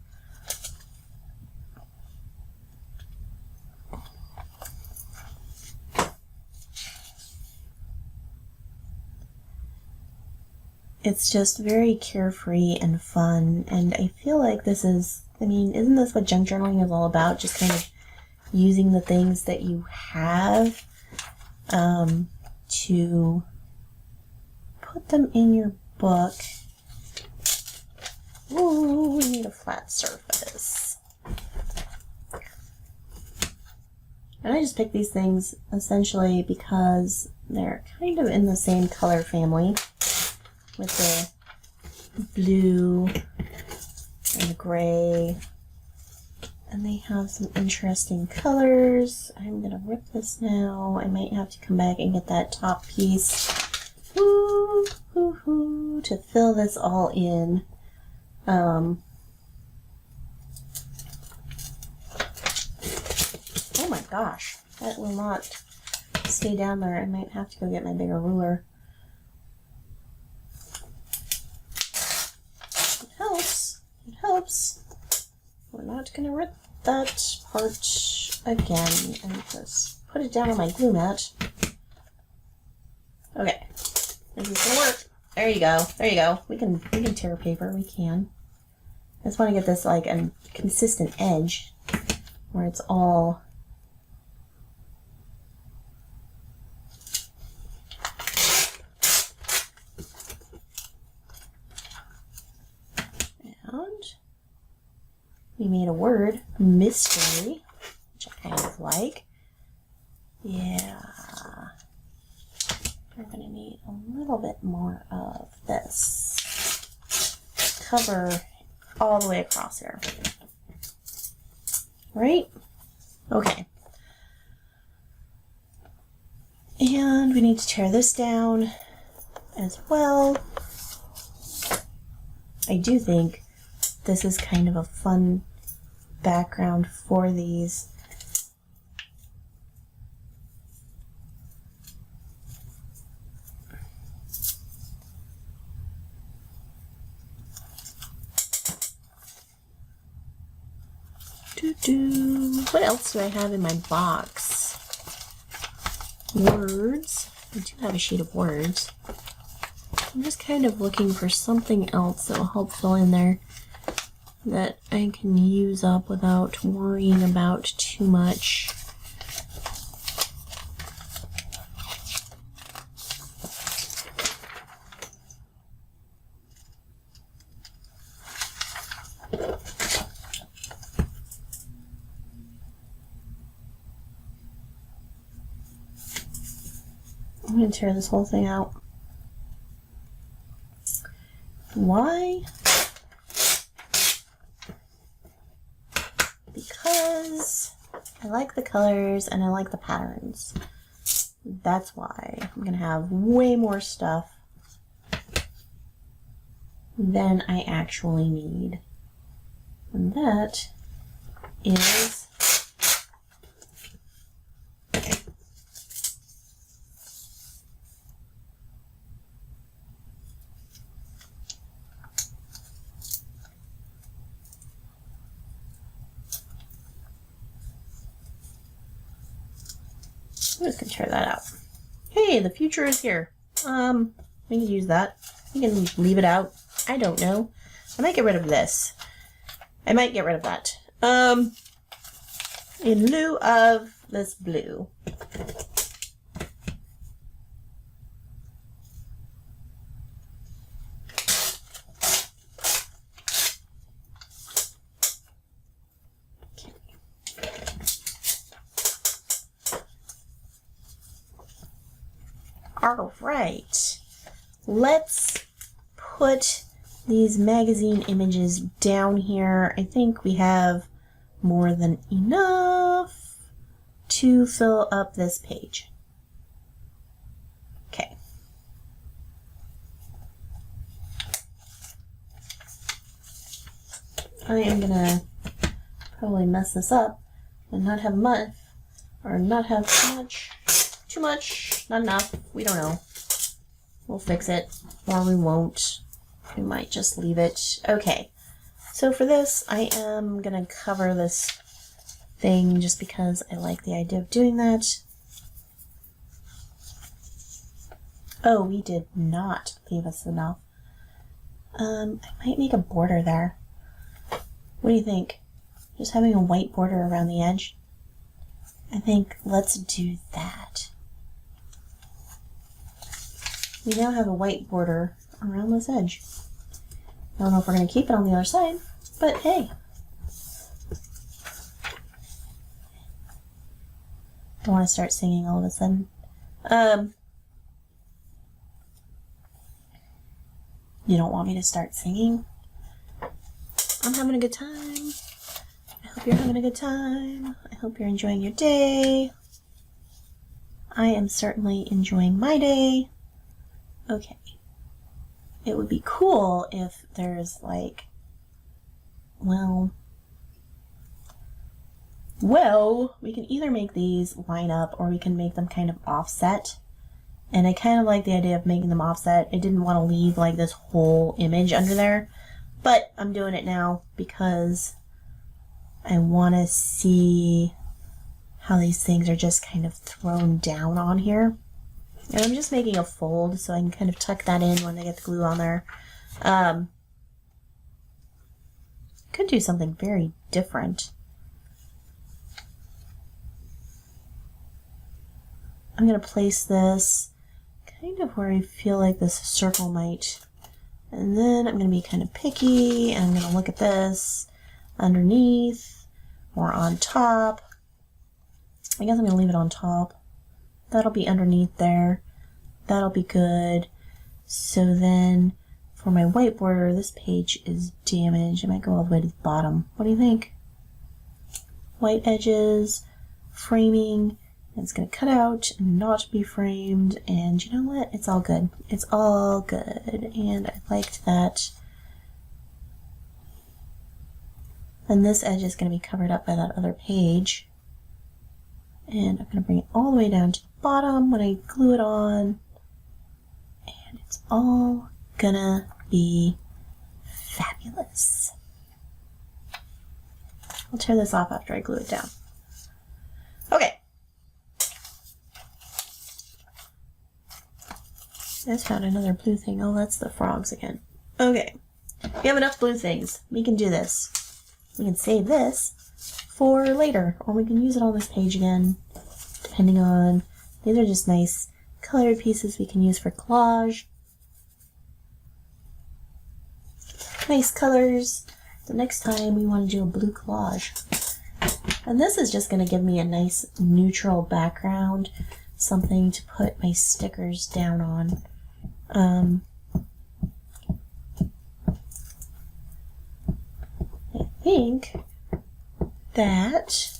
It's just very carefree and fun, and I feel like this is, I mean, isn't this what junk journaling is all about? Just kind of using the things that you have to put them in your book. Ooh, we need a flat surface. And I just picked these things essentially because they're kind of in the same color family, with the blue and the gray. And they have some interesting colors. I'm going to rip this now. I might have to come back and get that top piece to fill this all in. Oh my gosh, that will not stay down there. I might have to go get my bigger ruler. It helps. It helps. We're not going to rip that part again and just put it down on my glue mat. Okay, this is going to work. There you go. There you go. We can tear paper. We can. I just want to get this like a consistent edge where it's all we made a word, mystery, which I kind of like. Yeah. We're going to need a little bit more of this. Cover all the way across here. Right? Okay. And we need to tear this down as well. I do think this is kind of a fun background for these. What else do I have in my box? Words. I do have a sheet of words. I'm just kind of looking for something else that will help fill in there that I can use up without worrying about too much. I'm going to tear this whole thing out. Why? Because I like the colors and I like the patterns. That's why I'm gonna have way more stuff than I actually need. And that is I'm just gonna try that out. Hey, the future is here. We can use that. We can leave it out. I don't know. I might get rid of this. I might get rid of that. In lieu of this blue. All right, let's put these magazine images down here. I think we have more than enough to fill up this page. Okay. I am gonna probably mess this up and not have much, or not have too much, not enough, we don't know. We'll fix it, or we won't. We might just leave it. Okay, so for this, I am gonna cover this thing just because I like the idea of doing that. Oh, we did not leave us enough. I might make a border there. What do you think? Just having a white border around the edge? I think let's do that. We now have a white border around this edge. I don't know if we're going to keep it on the other side, but hey. I want to start singing all of a sudden. You don't want me to start singing? I'm having a good time. I hope you're having a good time. I hope you're enjoying your day. I am certainly enjoying my day. Okay. It would be cool if there's like, well, we can either make these line up or we can make them kind of offset. And I kind of like the idea of making them offset. I didn't want to leave like this whole image under there, but I'm doing it now because I want to see how these things are just kind of thrown down on here. And I'm just making a fold so I can kind of tuck that in when I get the glue on there. Could do something very different. I'm going to place this kind of where I feel like this circle might. And then I'm going to be kind of picky and I'm going to look at this underneath or on top. I guess I'm going to leave it on top. That'll be underneath there. That'll be good. So then for my white border, this page is damaged. I might go all the way to the bottom. What do you think? White edges, framing. And it's going to cut out and not be framed. And you know what? It's all good. It's all good. And I liked that. And this edge is going to be covered up by that other page. And I'm going to bring it all the way down to the bottom when I glue it on. And it's all going to be fabulous. I'll tear this off after I glue it down. Okay. I just found another blue thing. Oh, that's the frogs again. Okay. We have enough blue things. We can do this. We can save this for later, or we can use it on this page again, depending on, these are just nice colored pieces we can use for collage. Nice colors. The next time we want to do a blue collage. And this is just going to give me a nice neutral background, something to put my stickers down on. I think that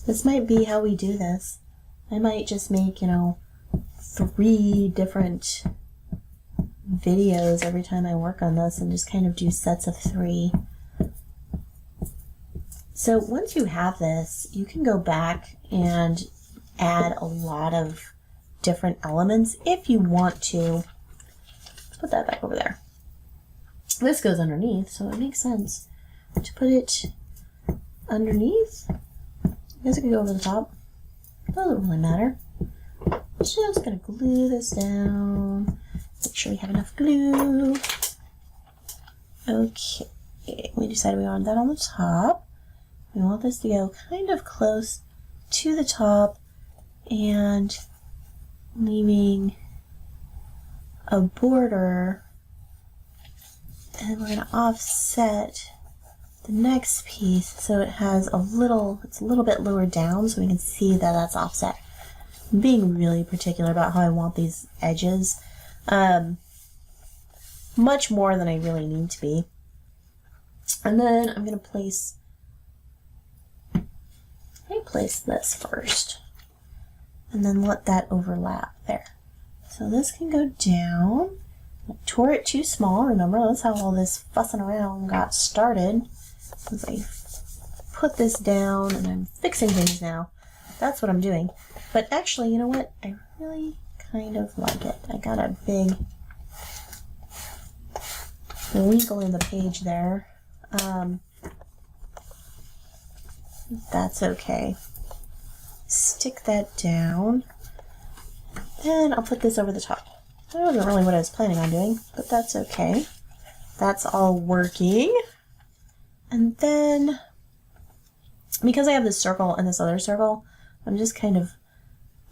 This might be how we do this. I might just make, 3 different videos every time I work on this and just kind of do sets of 3. So once you have this, you can go back and add a lot of different elements if you want to. Let's put that back over there. This goes underneath, so it makes sense to put it underneath. I guess it could go over the top. Doesn't really matter. Just gonna glue this down. Make sure we have enough glue. Okay, we decided we want that on the top. We want this to go kind of close to the top and leaving a border. And we're gonna offset the next piece so it has it's a little bit lower down so we can see that that's offset. I'm being really particular about how I want these edges. Much more than I really need to be. And then I'm going to place this first. And then let that overlap there. So this can go down. I tore it too small. Remember, that's how all this fussing around got started. As I put this down and I'm fixing things now. That's what I'm doing. But actually, you know what? I really kind of like it. I got a big wrinkle in the page there. That's okay. Stick that down. Then I'll put this over the top. That wasn't really what I was planning on doing, but that's okay. That's all working. And then, because I have this circle and this other circle, I'm just kind of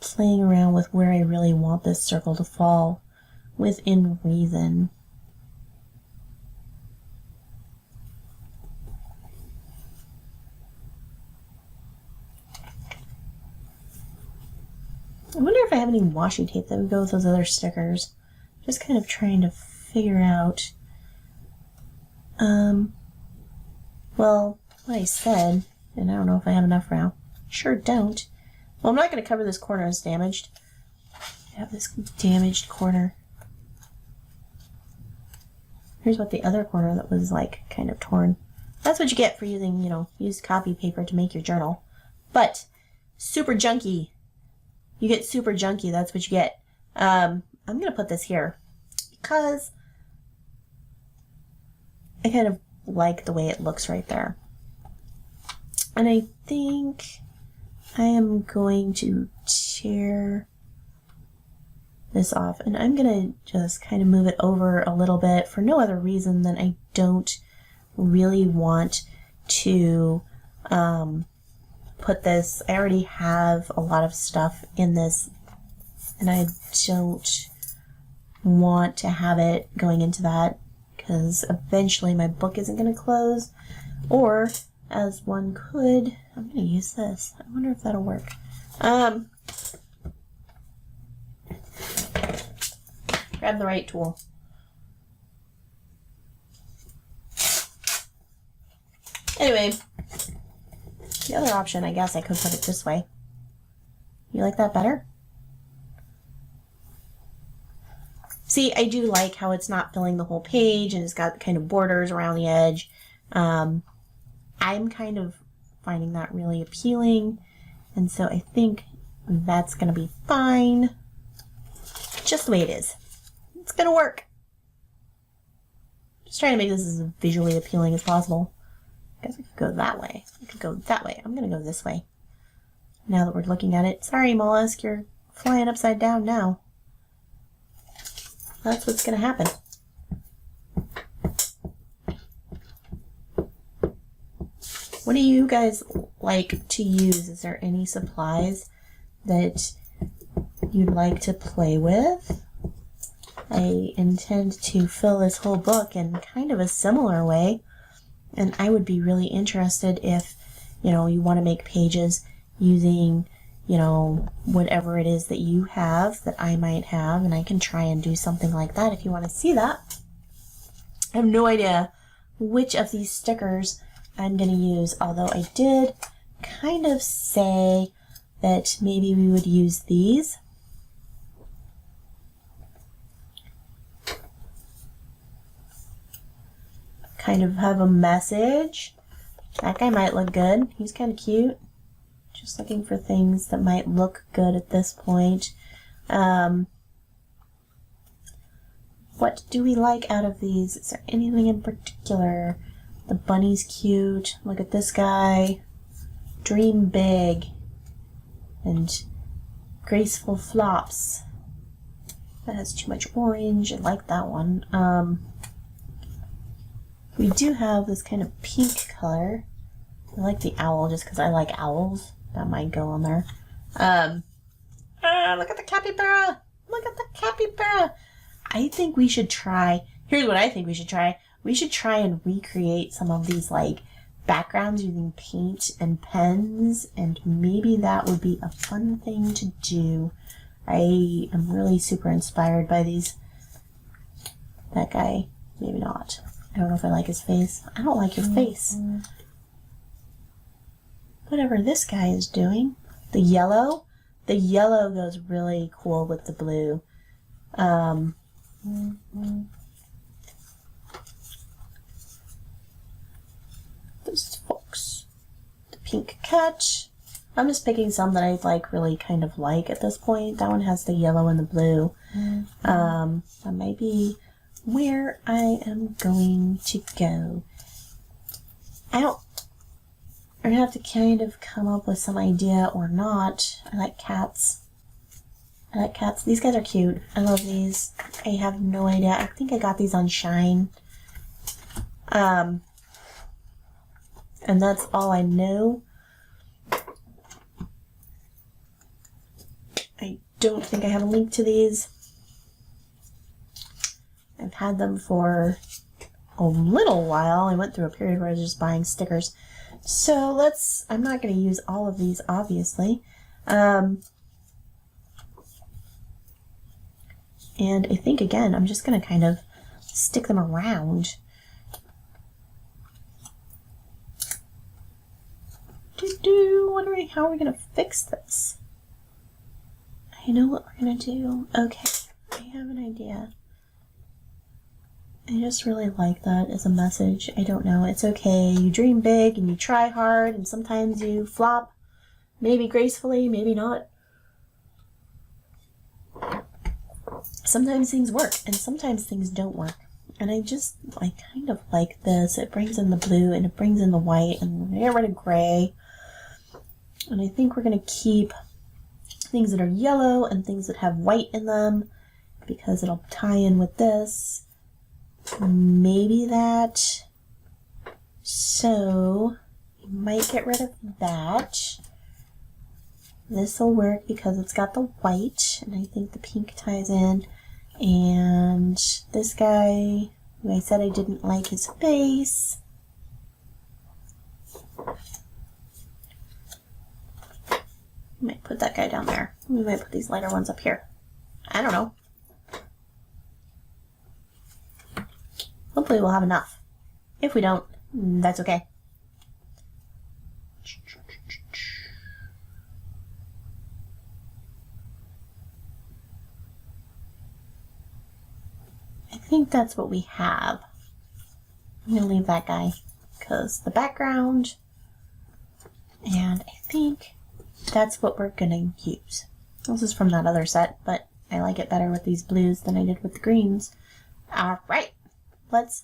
playing around with where I really want this circle to fall within reason. I wonder if I have any washi tape that would go with those other stickers. Just kind of trying to figure out, well, what I said, and I don't know if I have enough now. Sure don't. Well, I'm not going to cover this corner as damaged. I have this damaged corner. Here's what the other corner that was like kind of torn. That's what you get for using, used copy paper to make your journal. But super junky. You get super junky, that's what you get. I'm going to put this here because I kind of like the way it looks right there. And I think I am going to tear this off. And I'm going to just kind of move it over a little bit for no other reason than I don't really want to put this. I already have a lot of stuff in this and I don't want to have it going into that because eventually my book isn't going to close, or as one could, I'm going to use this. I wonder if that'll work. Grab the right tool. Anyway, the other option, I guess I could put it this way. You like that better? See, I do like how it's not filling the whole page and it's got kind of borders around the edge. I'm kind of finding that really appealing, and so I think that's going to be fine. Just the way it is. It's going to work. Just trying to make this as visually appealing as possible. I guess I could go that way. I could go that way. I'm going to go this way. Now that we're looking at it. Sorry, mollusk, you're flying upside down now. That's what's going to happen. What do you guys like to use? Is there any supplies that you'd like to play with? I intend to fill this whole book in kind of a similar way, and I would be really interested if, you want to make pages using, whatever it is that you have that I might have, and I can try and do something like that if you want to see that. I have no idea which of these stickers I'm going to use, although I did kind of say that maybe we would use these. Kind of have a message. That guy might look good. He's kind of cute. Just looking for things that might look good at this point. What do we like out of these? Is there anything in particular? The bunny's cute. Look at this guy. Dream big. And graceful flops. That has too much orange. I like that one. We do have this kind of pink color. I like the owl just because I like owls. That might go on there. Look at the capybara. Look at the capybara. I think we should try. Here's what I think we should try. We should try and recreate some of these like backgrounds using paint and pens, and maybe that would be a fun thing to do. I am really super inspired by these. That guy, maybe not. I don't know if I like his face. I don't like your face. Whatever this guy is doing. The yellow goes really cool with the blue. This fox. The pink cat. I'm just picking some that I like really kind of like at this point. That one has the yellow and the blue. That might be where I am going to go. I'm gonna have to kind of come up with some idea or not. I like cats. These guys are cute. I love these. I have no idea. I think I got these on Shine. And that's all I know. I don't think I have a link to these. I've had them for a little while. I went through a period where I was just buying stickers. So I'm not going to use all of these, obviously. And I think, again, I'm just going to kind of stick them around. Wondering how we're going to fix this. I know what we're going to do. Okay, I have an idea. I just really like that as a message. I don't know. It's okay. You dream big and you try hard and sometimes you flop. Maybe gracefully, maybe not. Sometimes things work and sometimes things don't work. And I kind of like this. It brings in the blue and it brings in the white and we get rid of gray. And I think we're going to keep things that are yellow and things that have white in them because it'll tie in with this. Maybe that. So, you might get rid of that. This will work because it's got the white, and I think the pink ties in. And this guy, who I said I didn't like his face. We might put that guy down there. We might put these lighter ones up here. I don't know. Hopefully we'll have enough. If we don't, that's okay. I think that's what we have. I'm going to leave that guy because the background, and I think that's what we're going to use. This is from that other set, but I like it better with these blues than I did with the greens. Alright. Let's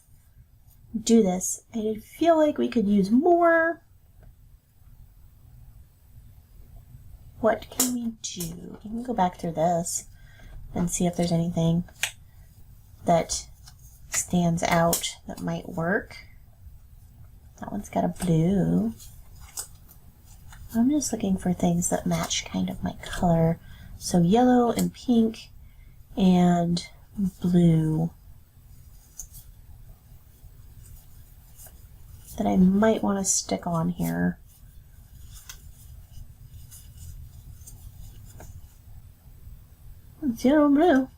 do this. I feel like we could use more. What can we do? We can go back through this and see if there's anything that stands out that might work. That one's got a blue. I'm just looking for things that match kind of my color. So yellow and pink and blue. That I might want to stick on here. It's yellow and blue.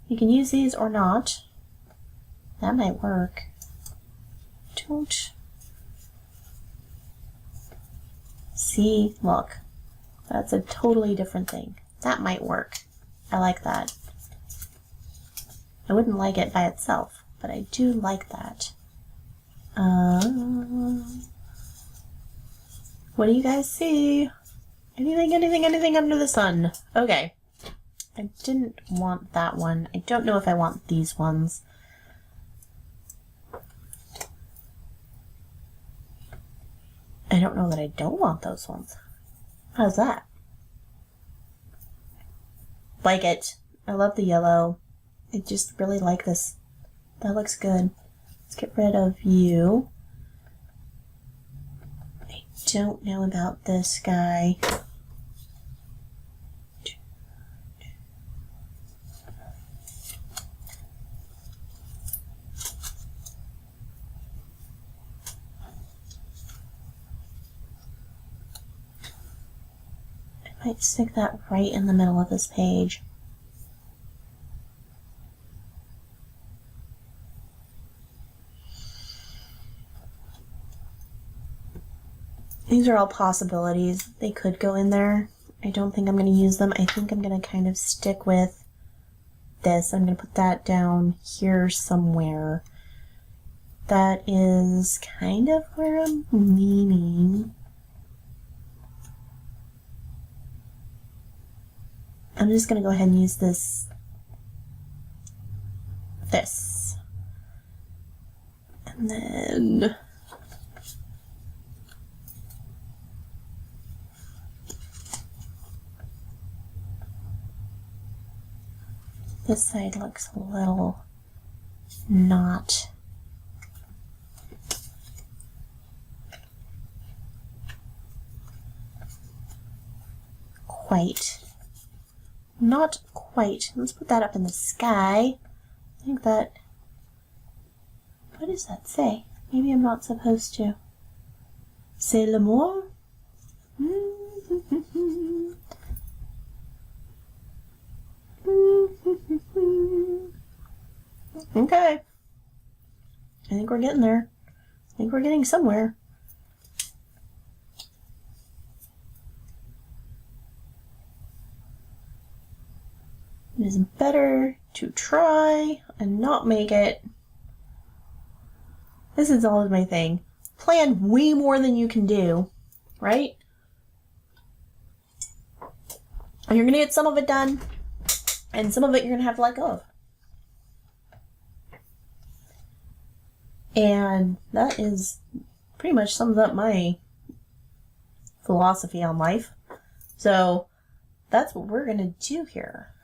You can use these or not. That might work. See, look, that's a totally different thing. That might work. I like that. I wouldn't like it by itself, but I do like that. What do you guys see? Anything under the sun. Okay. I didn't want that one. I don't know if I want these ones. I don't know that I don't want those ones. How's that? Like it. I love the yellow. I just really like this. That looks good. Let's get rid of you. I don't know about this guy. I might stick that right in the middle of this page. These are all possibilities. They could go in there. I don't think I'm going to use them. I think I'm going to kind of stick with this. I'm going to put that down here somewhere. That is kind of where I'm leaning. I'm just going to go ahead and use this. And then this side looks a little not quite. Not quite. Let's put that up in the sky. I think that... What does that say? Maybe I'm not supposed to. C'est l'amour? Okay. I think we're getting there. I think we're getting somewhere. It is better to try and not make it. This is always my thing. Plan way more than you can do, right? And you're going to get some of it done, and some of it you're going to have to let go of. And that is pretty much sums up my philosophy on life. So that's what we're going to do here.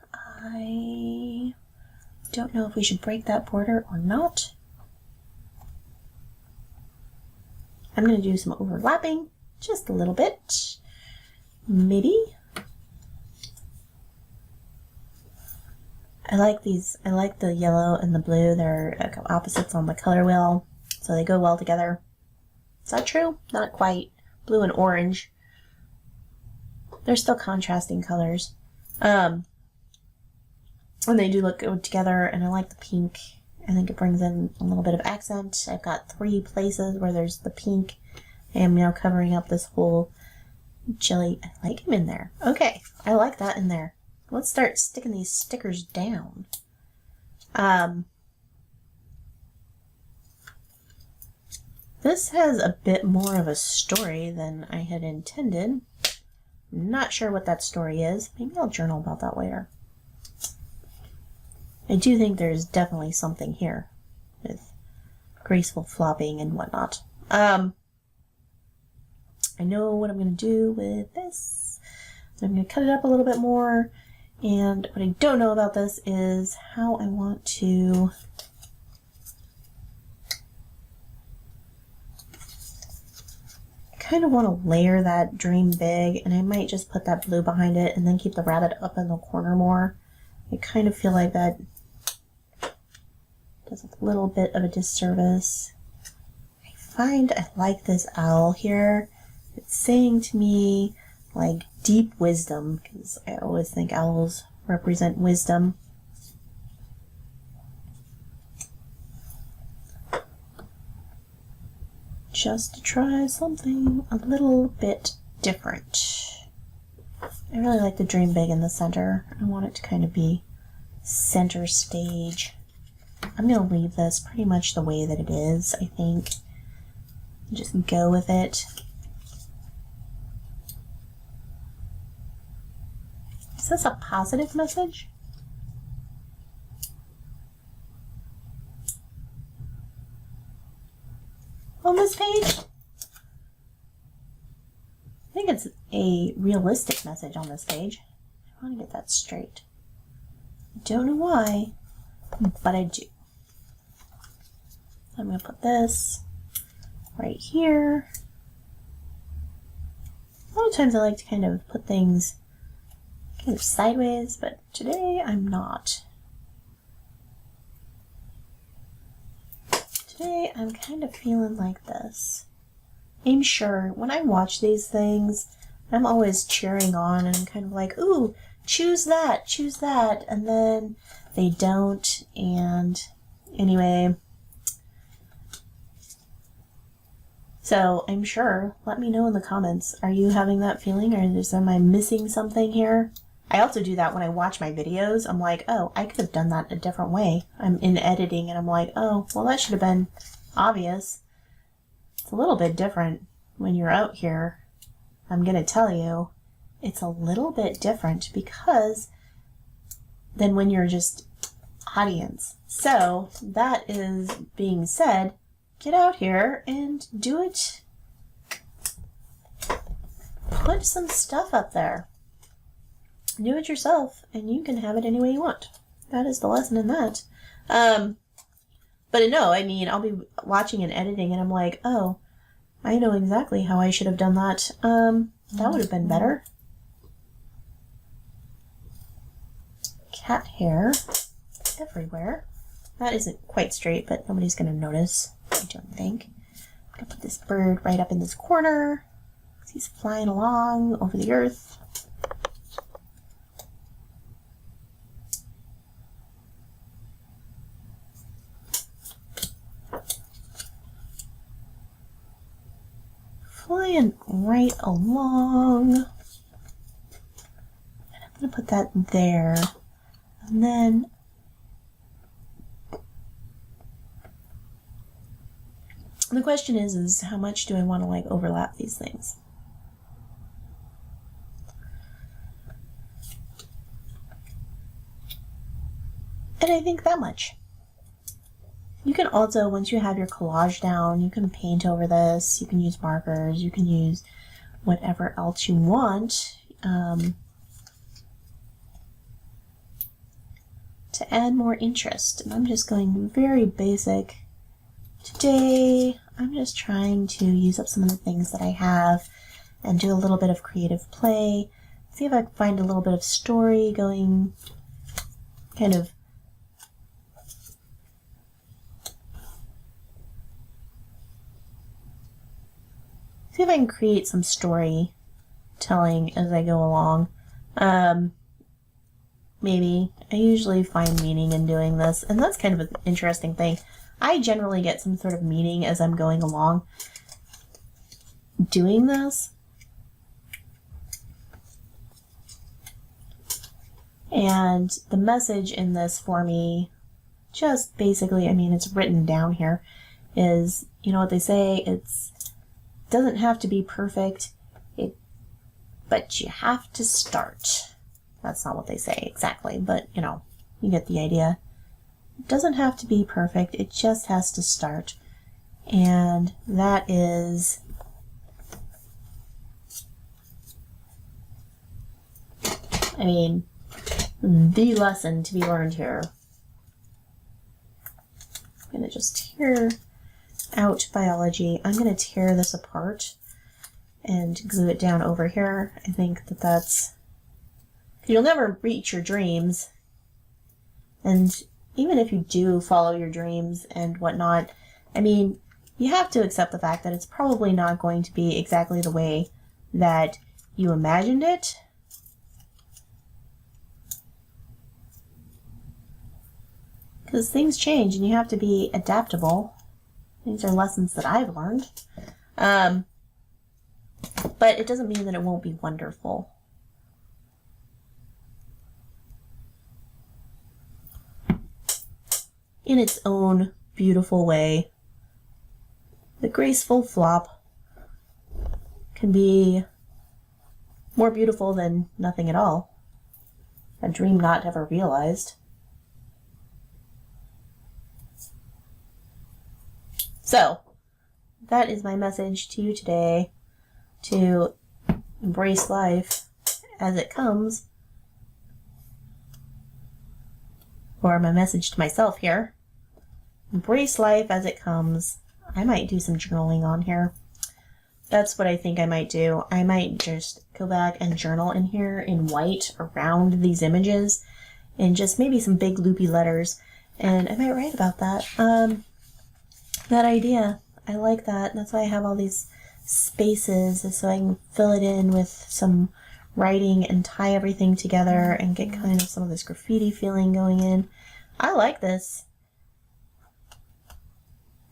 I don't know if we should break that border or not. I'm going to do some overlapping, just a little bit, maybe. I like these. I like the yellow and the blue. They're opposites on the color wheel, so they go well together. Is that true? Not quite. Blue and orange. They're still contrasting colors. And they do look good together, and I like the pink. I think it brings in a little bit of accent. I've got 3 places where there's the pink. I am now covering up this whole jelly. I like him in there. Okay, I like that in there. Let's start sticking these stickers down. This has a bit more of a story than I had intended. I'm not sure what that story is. Maybe I'll journal about that later. I do think there's definitely something here with graceful flopping and whatnot. I know what I'm going to do with this. I'm going to cut it up a little bit more. And what I don't know about this is how I want to kind of want to layer that dream big, and I might just put that blue behind it and then keep the rabbit up in the corner more. I kind of feel like that does a little bit of a disservice. I find I like this owl here. It's saying to me like deep wisdom, because I always think owls represent wisdom. Just to try something a little bit different. I really like the dream big in the center. I want it to kind of be center stage. I'm going to leave this pretty much the way that it is, I think. Just go with it. Is this a positive message? On this page? I think it's a realistic message on this page. I want to get that straight. I don't know why, but I do. I'm going to put this right here. A lot of times I like to kind of put things kind of sideways, but today I'm not. Today I'm kind of feeling like this. I'm sure when I watch these things, I'm always cheering on and I'm kind of like, ooh, choose that, and then they don't, and anyway. So I'm sure, let me know in the comments, are you having that feeling, or am I missing something here? I also do that when I watch my videos. I'm like, oh, I could have done that a different way. I'm in editing and I'm like, oh, well, that should have been obvious. It's a little bit different when you're out here. I'm going to tell you, it's a little bit different because than when you're just audience. So that is being said, get out here and do it. Put some stuff up there. Do it yourself, and you can have it any way you want. That is the lesson in that. But no, I mean, I'll be watching and editing, and I'm like, oh, I know exactly how I should have done that. That would have been better. Cat hair everywhere. That isn't quite straight, but nobody's going to notice, I don't think. I'm going to put this bird right up in this corner. He's flying along over the earth. Flying right along. And I'm going to put that there. And then the question is how much do I want to like overlap these things? And I think that much. You can also, once you have your collage down, you can paint over this, you can use markers, you can use whatever else you want to add more interest. And I'm just going very basic. Today, I'm just trying to use up some of the things that I have and do a little bit of creative play. See if I can find a little bit of story going kind of see if I can create some storytelling as I go along. Maybe. I usually find meaning in doing this, and that's kind of an interesting thing. I generally get some sort of meaning as I'm going along doing this. And the message in this for me, just basically, I mean, it's written down here, is, you know what they say, it's doesn't have to be perfect, but you have to start. That's not what they say exactly, but you know, you get the idea. It doesn't have to be perfect, it just has to start. And that is I mean, the lesson to be learned here. I'm going to just tear out biology. I'm going to tear this apart and glue it down over here. I think that that's... You'll never reach your dreams. And even if you do follow your dreams and whatnot, I mean, you have to accept the fact that it's probably not going to be exactly the way that you imagined it. Because things change and you have to be adaptable. These are lessons that I've learned. but it doesn't mean that it won't be wonderful. In its own beautiful way. The graceful flop can be more beautiful than nothing at all. A dream not ever realized. So, that is my message to you today, to embrace life as it comes. Or my message to myself here. Embrace life as it comes. I might do some journaling on here. That's what I think I might do. I might just go back and journal in here in white around these images and just maybe some big loopy letters. And I might write about that. That idea. I like that. That's why I have all these spaces, so I can fill it in with some writing and tie everything together and get kind of some of this graffiti feeling going in. I like this.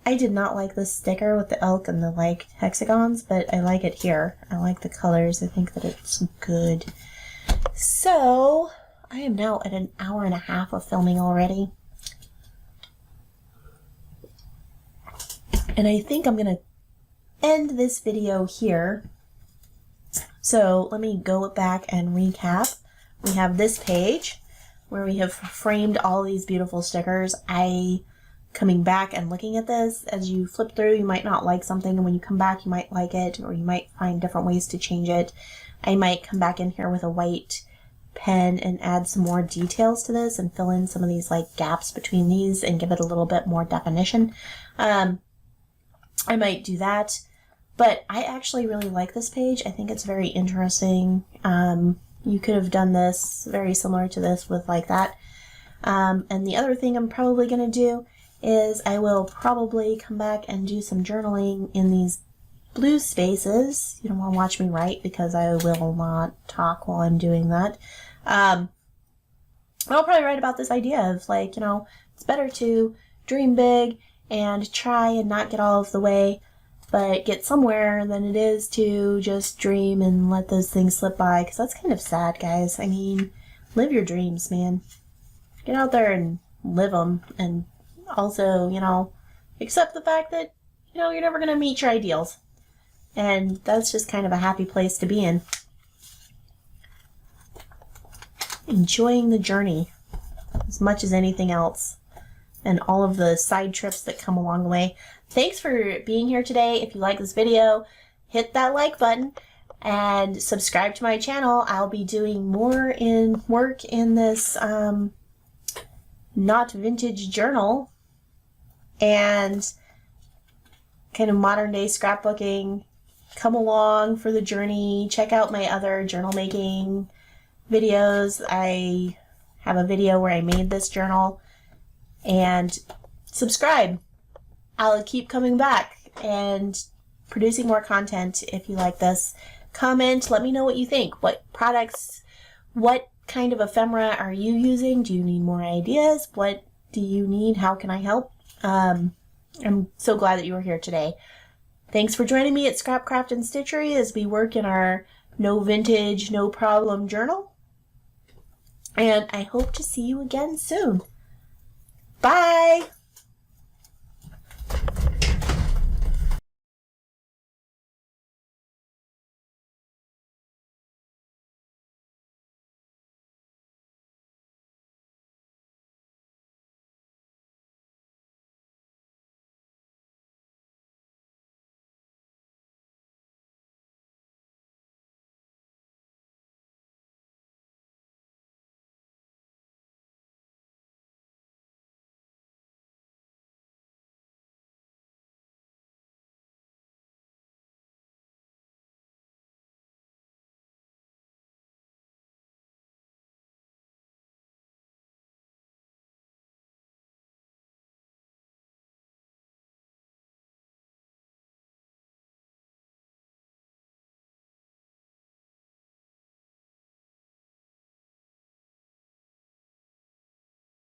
I did not like this sticker with the elk and the like hexagons, but I like it here. I like the colors. I think that it's good. So, I am now at an hour and a half of filming already. And I think I'm going to end this video here. So, let me go back and recap. We have this page where we have framed all these beautiful stickers. Coming back and looking at this, as you flip through, you might not like something, and when you come back, you might like it, or you might find different ways to change it. I might come back in here with a white pen and add some more details to this and fill in some of these like gaps between these and give it a little bit more definition. I might do that, but I actually really like this page. I think it's very interesting. You could have done this very similar to this with like that. And the other thing I'm probably going to do is I will probably come back and do some journaling in these blue spaces. You don't want to watch me write because I will not talk while I'm doing that. I'll probably write about this idea of like, it's better to dream big and try and not get all of the way, but get somewhere than it is to just dream and let those things slip by, because that's kind of sad, guys. I mean, live your dreams, man. Get out there and live them, and also, accept the fact that, you're never going to meet your ideals. And that's just kind of a happy place to be in. Enjoying the journey as much as anything else. And all of the side trips that come along the way. Thanks for being here today. If you like this video, hit that like button and subscribe to my channel. I'll be doing more work in this not vintage journal and kind of modern day scrapbooking. Come along for the journey. Check out my other journal making videos. I have a video where I made this journal, and subscribe. I'll keep coming back and producing more content if you like this. Comment, let me know what you think. What products, what kind of ephemera are you using? Do you need more ideas? What do you need? How can I help? I'm so glad that you were here today. Thanks for joining me at Scrapcraft and Stitchery as we work in our No Vintage, No Problem journal. And I hope to see you again soon. Bye!